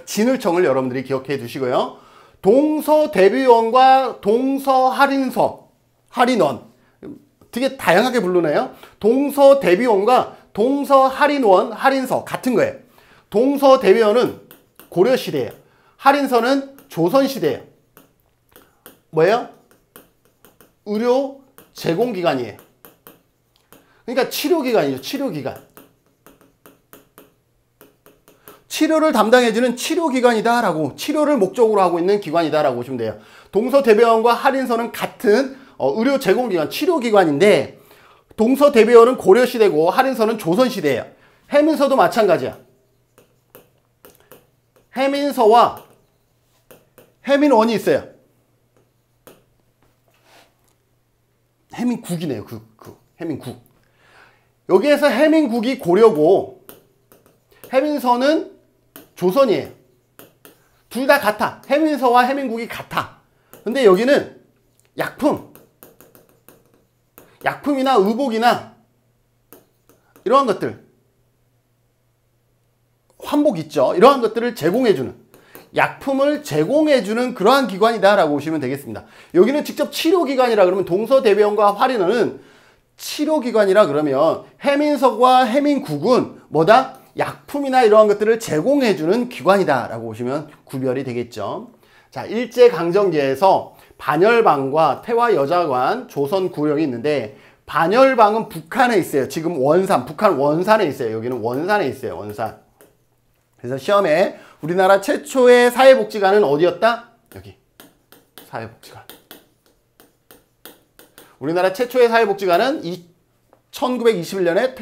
진울청을 여러분들이 기억해 두시고요. 동서대비원과 동서할인서, 할인원. 되게 다양하게 부르네요. 동서대비원과 동서할인원, 할인서 같은 거예요. 동서대비원은 고려시대예요. 할인서는 조선시대예요. 뭐예요? 의료 제공기관이에요. 그러니까 치료기관이죠. 치료기관. 치료를 담당해주는 치료기관이다라고, 치료를 목적으로 하고 있는 기관이다라고 보시면 돼요. 동서대비원과 할인서는 같은 의료 제공기관, 치료기관인데 동서대비원은 고려시대고 할인서는 조선시대예요. 해민서도 마찬가지야. 해민서와 해민원이 있어요. 해민국이네요. 해민국. 여기에서 해민국이 고려고 해민서는 조선이에요. 둘 다 같아. 해민서와 해민국이 같아. 근데 여기는 약품이나 의복이나 이러한 것들, 환복 있죠. 이러한 것들을 제공해주는, 약품을 제공해주는 그러한 기관이다라고 보시면 되겠습니다. 여기는 직접 치료기관이라 그러면 동서대비원과 할인원은 치료기관이라 그러면 해민서와 해민국은 뭐다? 약품이나 이러한 것들을 제공해주는 기관이다라고 보시면 구별이 되겠죠. 자, 일제강점기에서 반열방과 태화여자관, 조선구령이 있는데 반열방은 북한에 있어요. 지금 원산, 북한 원산에 있어요. 여기는 원산에 있어요. 원산. 그래서 시험에 우리나라 최초의 사회복지관은 어디였다? 여기. 사회복지관. 우리나라 최초의 사회복지관은 1921년에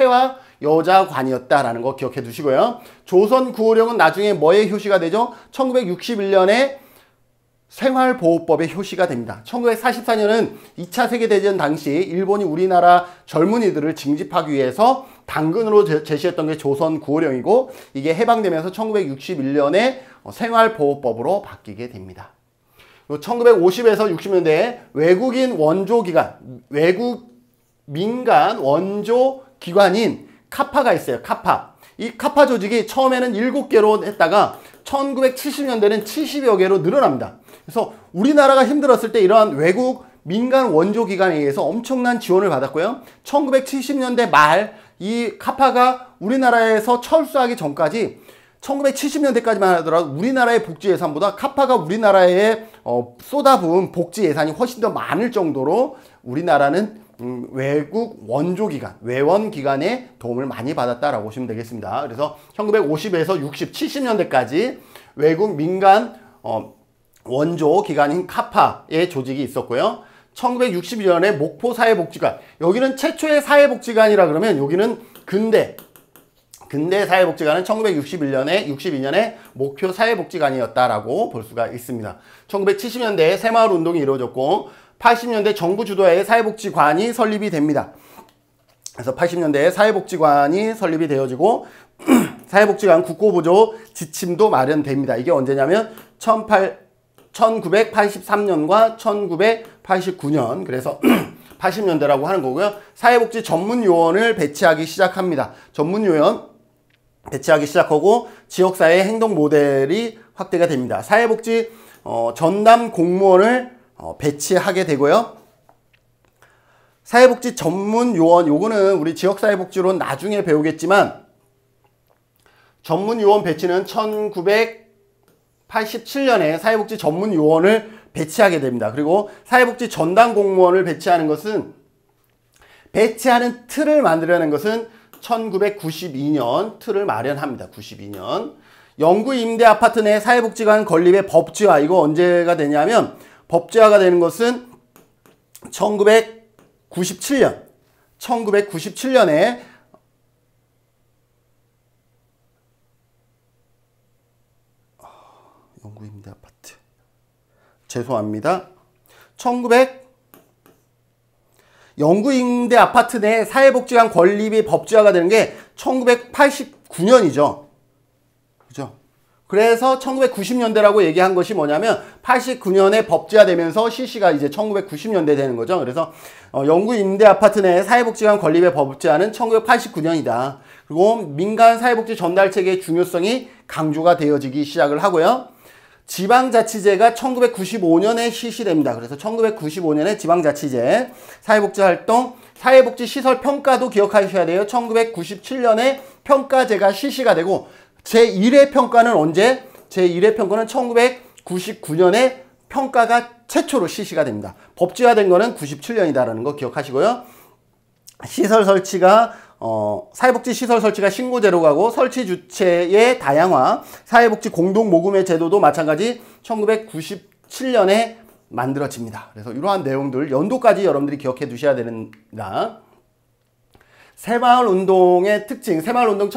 태화여자관이었다라는 거 기억해 두시고요. 조선구호령은 나중에 뭐의 효시가 되죠? 1961년에 생활보호법의 효시가 됩니다. 1944년은 2차 세계대전 당시 일본이 우리나라 젊은이들을 징집하기 위해서 당근으로 제시했던 게 조선구호령이고 이게 해방되면서 1961년에 생활보호법으로 바뀌게 됩니다. 1950에서 60년대에 외국인 원조기관, 외국 민간 원조기관인 카파가 있어요. 카파. 이 카파 조직이 처음에는 7개로 했다가 1970년대는 70여 개로 늘어납니다. 그래서 우리나라가 힘들었을 때 이러한 외국 민간 원조기관에 의해서 엄청난 지원을 받았고요. 1970년대 말 이 카파가 우리나라에서 철수하기 전까지 1970년대까지만 하더라도 우리나라의 복지 예산보다 카파가 우리나라의 쏟아부은 복지 예산이 훨씬 더 많을 정도로 우리나라는 외국 원조기관, 외원기관의 도움을 많이 받았다라고 보시면 되겠습니다. 그래서 1950에서 60, 70년대까지 외국 민간 원조기관인 카파의 조직이 있었고요. 1961년에 목포 사회복지관, 여기는 최초의 사회복지관이라 그러면 여기는 근대 사회복지관은 1961년에 62년에 목표 사회복지관이었다라고 볼 수가 있습니다. 1970년대에 새마을 운동이 이루어졌고 80년대 정부 주도의 사회복지관이 설립이 됩니다. 그래서 80년대에 사회복지관이 설립이 되어지고 사회복지관 국고보조 지침도 마련됩니다. 이게 언제냐면 1983년과 1989년, 그래서 80년대라고 하는 거고요. 사회복지 전문요원을 배치하기 시작합니다. 전문요원 배치하기 시작하고 지역사회 행동 모델이 확대가 됩니다. 사회복지 전담 공무원을 배치하게 되고요. 사회복지 전문요원, 요거는 우리 지역사회복지론 나중에 배우겠지만 전문요원 배치는 1987년에 사회복지 전문요원을 배치하게 됩니다. 그리고 사회복지 전담 공무원을 배치하는 것은, 배치하는 틀을 만들어낸 것은 1992년 틀을 마련합니다. 92년. 영구 임대 아파트 내 사회복지관 건립의 법제화, 이거 언제가 되냐면 법제화가 되는 것은 1997년에 영구 임대 아파트, 죄송합니다. 영구 임대 아파트 내 사회복지관 건립이 법제화가 되는 게 1989년이죠. 그죠? 그래서 1990년대라고 얘기한 것이 뭐냐면 89년에 법제화되면서 실시가 이제 1990년대 되는 거죠. 그래서 영구 임대 아파트 내 사회복지관 건립의 법제화는 1989년이다. 그리고 민간 사회복지 전달 체계의 중요성이 강조가 되어지기 시작을 하고요. 지방자치제가 1995년에 실시됩니다. 그래서 1995년에 지방자치제, 사회복지활동, 사회복지시설 평가도 기억하셔야 돼요. 1997년에 평가제가 실시가 되고 제1회 평가는 언제? 제1회 평가는 1999년에 평가가 최초로 실시가 됩니다. 법제화된 거는 97년이다라는 거 기억하시고요. 시설 설치가 사회복지 시설 설치가 신고제로 가고 설치 주체의 다양화, 사회복지 공동모금회 제도도 마찬가지 1997년에 만들어집니다. 그래서 이러한 내용들 연도까지 여러분들이 기억해 두셔야 됩니다. 새마을운동의 특징, 새마을운동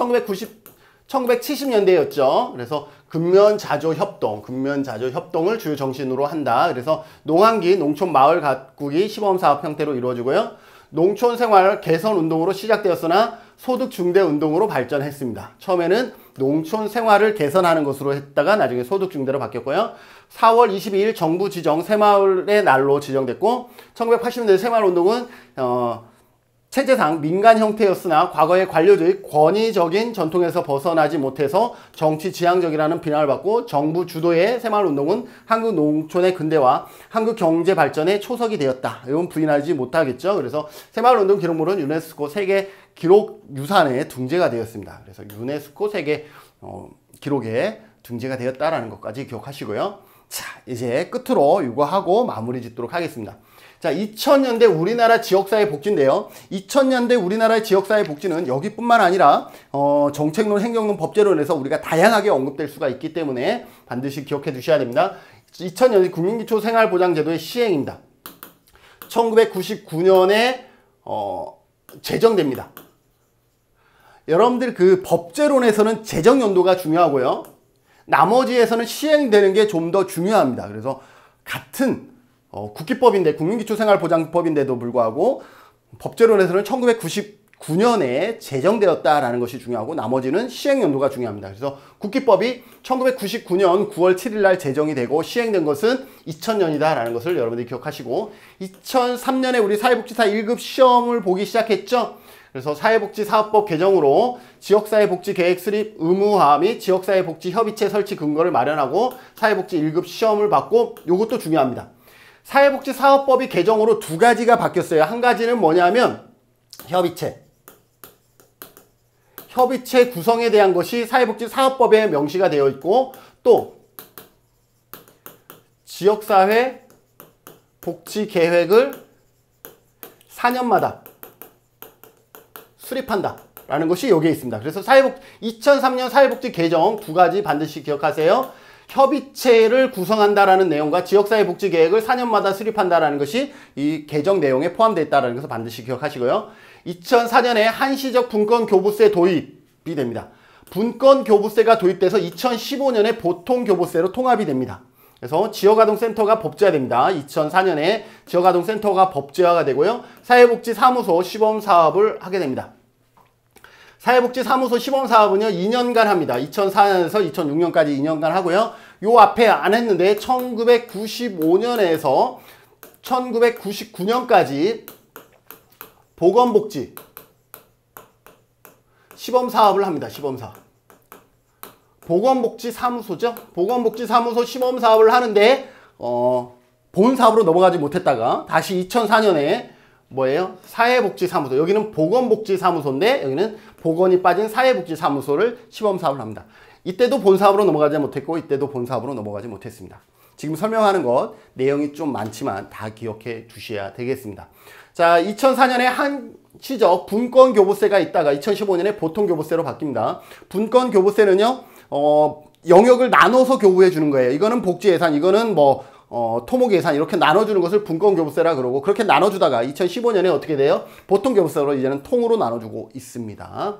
1970년대였죠. 그래서 근면자조협동을 주요 정신으로 한다. 그래서 농한기, 농촌 마을 가꾸기 시범사업 형태로 이루어지고요. 농촌생활 개선 운동으로 시작되었으나 소득 중대 운동으로 발전했습니다. 처음에는 농촌 생활을 개선하는 것으로 했다가 나중에 소득 중대로 바뀌었고요. 4월 22일 정부 지정 새마을의 날로 지정됐고 1980년대 새마을 운동은 체제상 민간 형태였으나 과거의 관료주의 권위적인 전통에서 벗어나지 못해서 정치 지향적이라는 비난을 받고 정부 주도의 새마을운동은 한국 농촌의 근대화, 한국 경제 발전의 초석이 되었다. 이건 부인하지 못하겠죠. 그래서 새마을운동 기록물은 유네스코 세계 기록 유산에 등재가 되었습니다. 그래서 유네스코 세계 기록에 등재가 되었다라는 것까지 기억하시고요. 자, 이제 끝으로 이거 하고 마무리 짓도록 하겠습니다. 자, 2000년대 우리나라 지역사회 복지인데요. 2000년대 우리나라의 지역사회 복지는 여기뿐만 아니라 정책론, 행정론, 법제론에서 우리가 다양하게 언급될 수가 있기 때문에 반드시 기억해 두셔야 됩니다. 2000년대 국민기초생활보장제도의 시행입니다. 1999년에 제정됩니다. 여러분들 그 법제론에서는 제정 연도가 중요하고요. 나머지에서는 시행되는 게 좀 더 중요합니다. 그래서 같은 국기법인데 국민기초생활보장법인데도 불구하고 법제론에서는 1999년에 제정되었다라는 것이 중요하고 나머지는 시행연도가 중요합니다. 그래서 국기법이 1999년 9월 7일 날 제정이 되고 시행된 것은 2000년이다라는 것을 여러분들이 기억하시고 2003년에 우리 사회복지사 1급 시험을 보기 시작했죠. 그래서 사회복지사업법 개정으로 지역사회복지 계획 수립 의무화 및 지역사회복지 협의체 설치 근거를 마련하고 사회복지 1급 시험을 받고 이것도 중요합니다. 사회복지 사업법이 개정으로 두 가지가 바뀌었어요. 한 가지는 뭐냐면 협의체 구성에 대한 것이 사회복지 사업법에 명시가 되어 있고 또 지역사회 복지 계획을 4년마다 수립한다 라는 것이 여기에 있습니다. 그래서 2003년 사회복지 개정 두 가지 반드시 기억하세요. 협의체를 구성한다라는 내용과 지역사회복지 계획을 4년마다 수립한다라는 것이 이 개정 내용에 포함되어 있다는 것을 반드시 기억하시고요. 2004년에 한시적 분권교부세 도입이 됩니다. 분권교부세가 도입돼서 2015년에 보통교부세로 통합이 됩니다. 그래서 지역아동센터가 법제화됩니다. 2004년에 지역아동센터가 법제화가 되고요. 사회복지사무소 시범사업을 하게 됩니다. 사회복지사무소 시범사업은요 2년간 합니다. 2004년에서 2006년까지 2년간 하고요. 요 앞에 안 했는데 1995년에서 1999년까지 보건복지 시범사업을 합니다. 시범사업. 보건복지사무소죠. 보건복지사무소 시범사업을 하는데 본사업으로 넘어가지 못했다가 다시 2004년에 뭐예요? 사회복지사무소. 여기는 보건복지사무소인데 여기는 보건이 빠진 사회복지사무소를 시범사업을 합니다. 이때도 본사업으로 넘어가지 못했고 이때도 본사업으로 넘어가지 못했습니다. 지금 설명하는 것 내용이 좀 많지만 다 기억해 두셔야 되겠습니다. 자, 2004년에 한시적 분권교부세가 있다가 2015년에 보통교부세로 바뀝니다. 분권교부세는요 영역을 나눠서 교부해 주는 거예요. 이거는 복지예산, 이거는 뭐 토목예산 이렇게 나눠주는 것을 분권교부세라 그러고, 그렇게 나눠주다가 2015년에 어떻게 돼요? 보통교부세로 이제는 통으로 나눠주고 있습니다.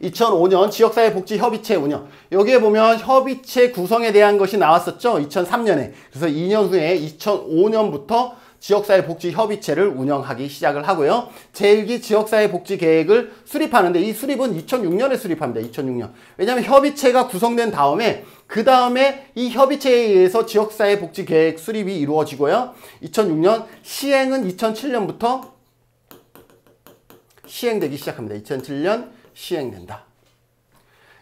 2005년 지역사회복지협의체 운영. 여기에 보면 협의체 구성에 대한 것이 나왔었죠. 2003년에. 그래서 2년 후에 2005년부터 지역사회복지협의체를 운영하기 시작을 하고요. 제1기 지역사회복지계획을 수립하는데 이 수립은 2006년에 수립합니다. 2006년. 왜냐하면 협의체가 구성된 다음에 그 다음에 이 협의체에 의해서 지역사회복지계획 수립이 이루어지고요. 2006년 시행은 2007년부터 시행되기 시작합니다. 2007년 시행된다.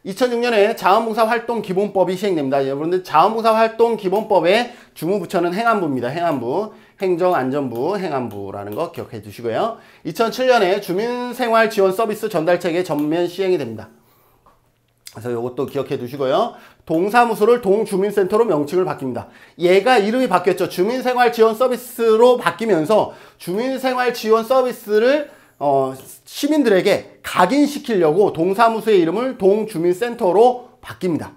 2006년에 자원봉사활동기본법이 시행됩니다. 여러분들 자원봉사활동기본법의 주무부처는 행안부입니다. 행안부. 행정안전부, 행안부라는 거 기억해 주시고요. 2007년에 주민생활지원서비스 전달체계 전면 시행이 됩니다. 그래서 이것도 기억해 두시고요. 동사무소를 동주민센터로 명칭을 바뀝니다. 얘가 이름이 바뀌었죠. 주민생활지원서비스로 바뀌면서 주민생활지원서비스를 시민들에게 각인시키려고 동사무소의 이름을 동주민센터로 바뀝니다.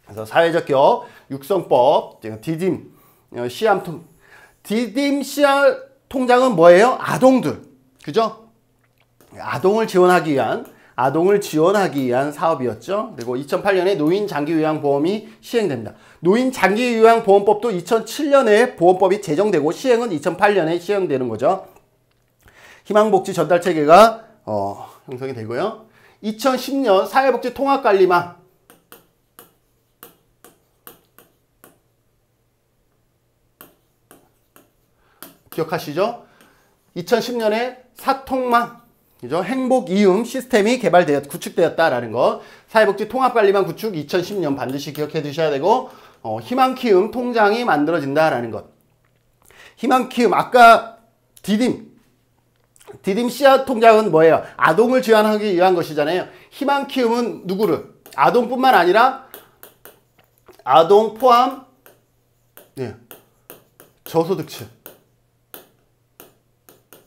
그래서 사회적 기업 육성법, 디딤, 시암통, 디딤 시암 통장은 뭐예요? 아동들, 그죠? 아동을 지원하기 위한 사업이었죠. 그리고 2008년에 노인장기요양보험이 시행됩니다. 노인장기요양보험법도 2007년에 보험법이 제정되고 시행은 2008년에 시행되는 거죠. 희망복지 전달체계가 형성이 되고요. 2010년 사회복지 통합관리망 기억하시죠? 2010년에 사통망, 그죠? 행복이음 시스템이 구축되었다라는 거. 사회복지 통합관리망 구축 2010년 반드시 기억해 두셔야 되고, 희망키움 통장이 만들어진다라는 것. 희망키움, 아까 디딤 씨앗 통장은 뭐예요? 아동을 지원하기 위한 것이잖아요. 희망키움은 누구를? 아동뿐만 아니라 아동 포함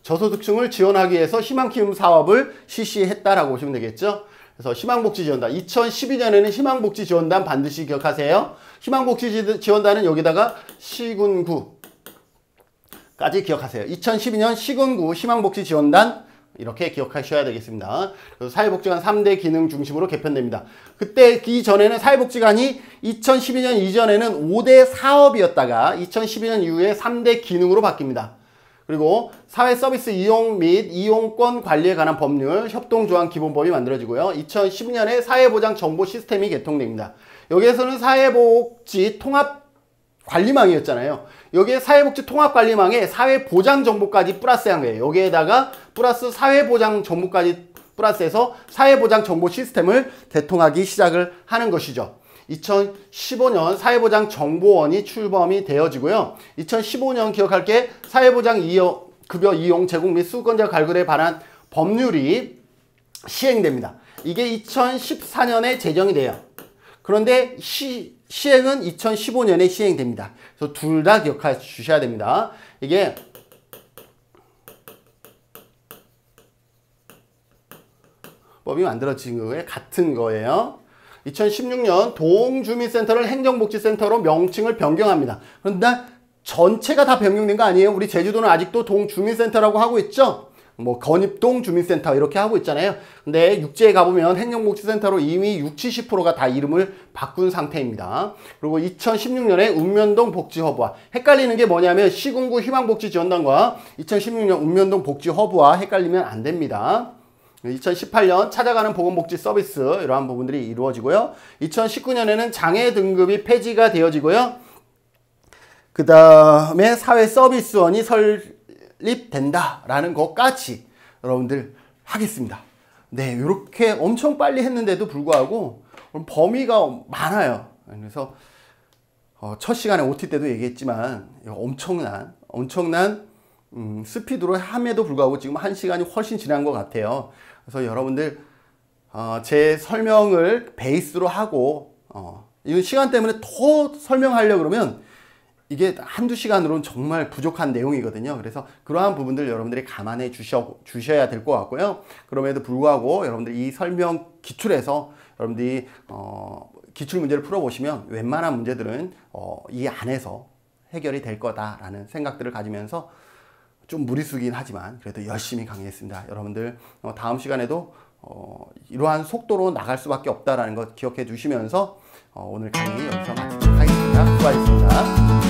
저소득층을 지원하기 위해서 희망키움 사업을 실시했다라고 보시면 되겠죠. 그래서 희망복지지원단 2012년에는 희망복지지원단 반드시 기억하세요. 희망복지지원단은 여기다가 시군구까지 기억하세요. 2012년 시군구 희망복지지원단 이렇게 기억하셔야 되겠습니다. 그래서 사회복지관 3대 기능 중심으로 개편됩니다. 그때 이전에는 사회복지관이 2012년 이전에는 5대 사업이었다가 2012년 이후에 3대 기능으로 바뀝니다. 그리고 사회서비스 이용 및 이용권 관리에 관한 법률 협동조항 기본법이 만들어지고요. 2010년에 사회보장 정보 시스템이 개통됩니다. 여기에서는 사회복지 통합관리망이었잖아요. 여기에 사회복지 통합관리망에 사회보장 정보까지 플러스한 거예요. 여기에다가 플러스 사회보장 정보까지 플러스해서 사회보장 정보 시스템을 개통하기 시작을 하는 것이죠. 2015년 사회보장정보원이 출범이 되어지고요. 2015년 기억할 게 사회보장 급여 이용 제공 및 수급권자 갈굴에 관한 법률이 시행됩니다. 이게 2014년에 제정이 돼요. 그런데 시행은 2015년에 시행됩니다. 그래서 둘 다 기억해 주셔야 됩니다. 이게 법이 만들어진 거에 같은 거예요. 2016년 동주민센터를 행정복지센터로 명칭을 변경합니다. 그런데 전체가 다 변경된 거 아니에요? 우리 제주도는 아직도 동주민센터라고 하고 있죠? 뭐 건입동 주민센터 이렇게 하고 있잖아요. 근데 육지에 가보면 행정복지센터로 이미 60, 70%가 다 이름을 바꾼 상태입니다. 그리고 2016년에 읍면동 복지허브와 헷갈리는 게 뭐냐면 시군구 희망복지지원단과 2016년 읍면동 복지허브와 헷갈리면 안 됩니다. 2018년 찾아가는 보건복지 서비스 이러한 부분들이 이루어지고요. 2019년에는 장애 등급이 폐지가 되어지고요. 그 다음에 사회서비스원이 설립된다라는 것까지 여러분들 하겠습니다. 네, 이렇게 엄청 빨리 했는데도 불구하고 범위가 많아요. 그래서 첫 시간에 OT 때도 얘기했지만 엄청난 스피드로 함에도 불구하고 지금 1시간이 훨씬 지난 것 같아요. 그래서 여러분들 제 설명을 베이스로 하고 이 시간 때문에 더 설명하려고 그러면 이게 한두 시간으로는 정말 부족한 내용이거든요. 그래서 그러한 부분들 여러분들이 감안해 주셔야 될 것 같고요. 그럼에도 불구하고 여러분들이 이 설명 기출에서 여러분들이 기출 문제를 풀어보시면 웬만한 문제들은 이 안에서 해결이 될 거다라는 생각들을 가지면서 좀 무리수긴 하지만 그래도 열심히 강의했습니다. 여러분들 다음 시간에도 이러한 속도로 나갈 수밖에 없다라는 것 기억해 주시면서 오늘 강의 여기서 마치도록 하겠습니다. 수고하셨습니다.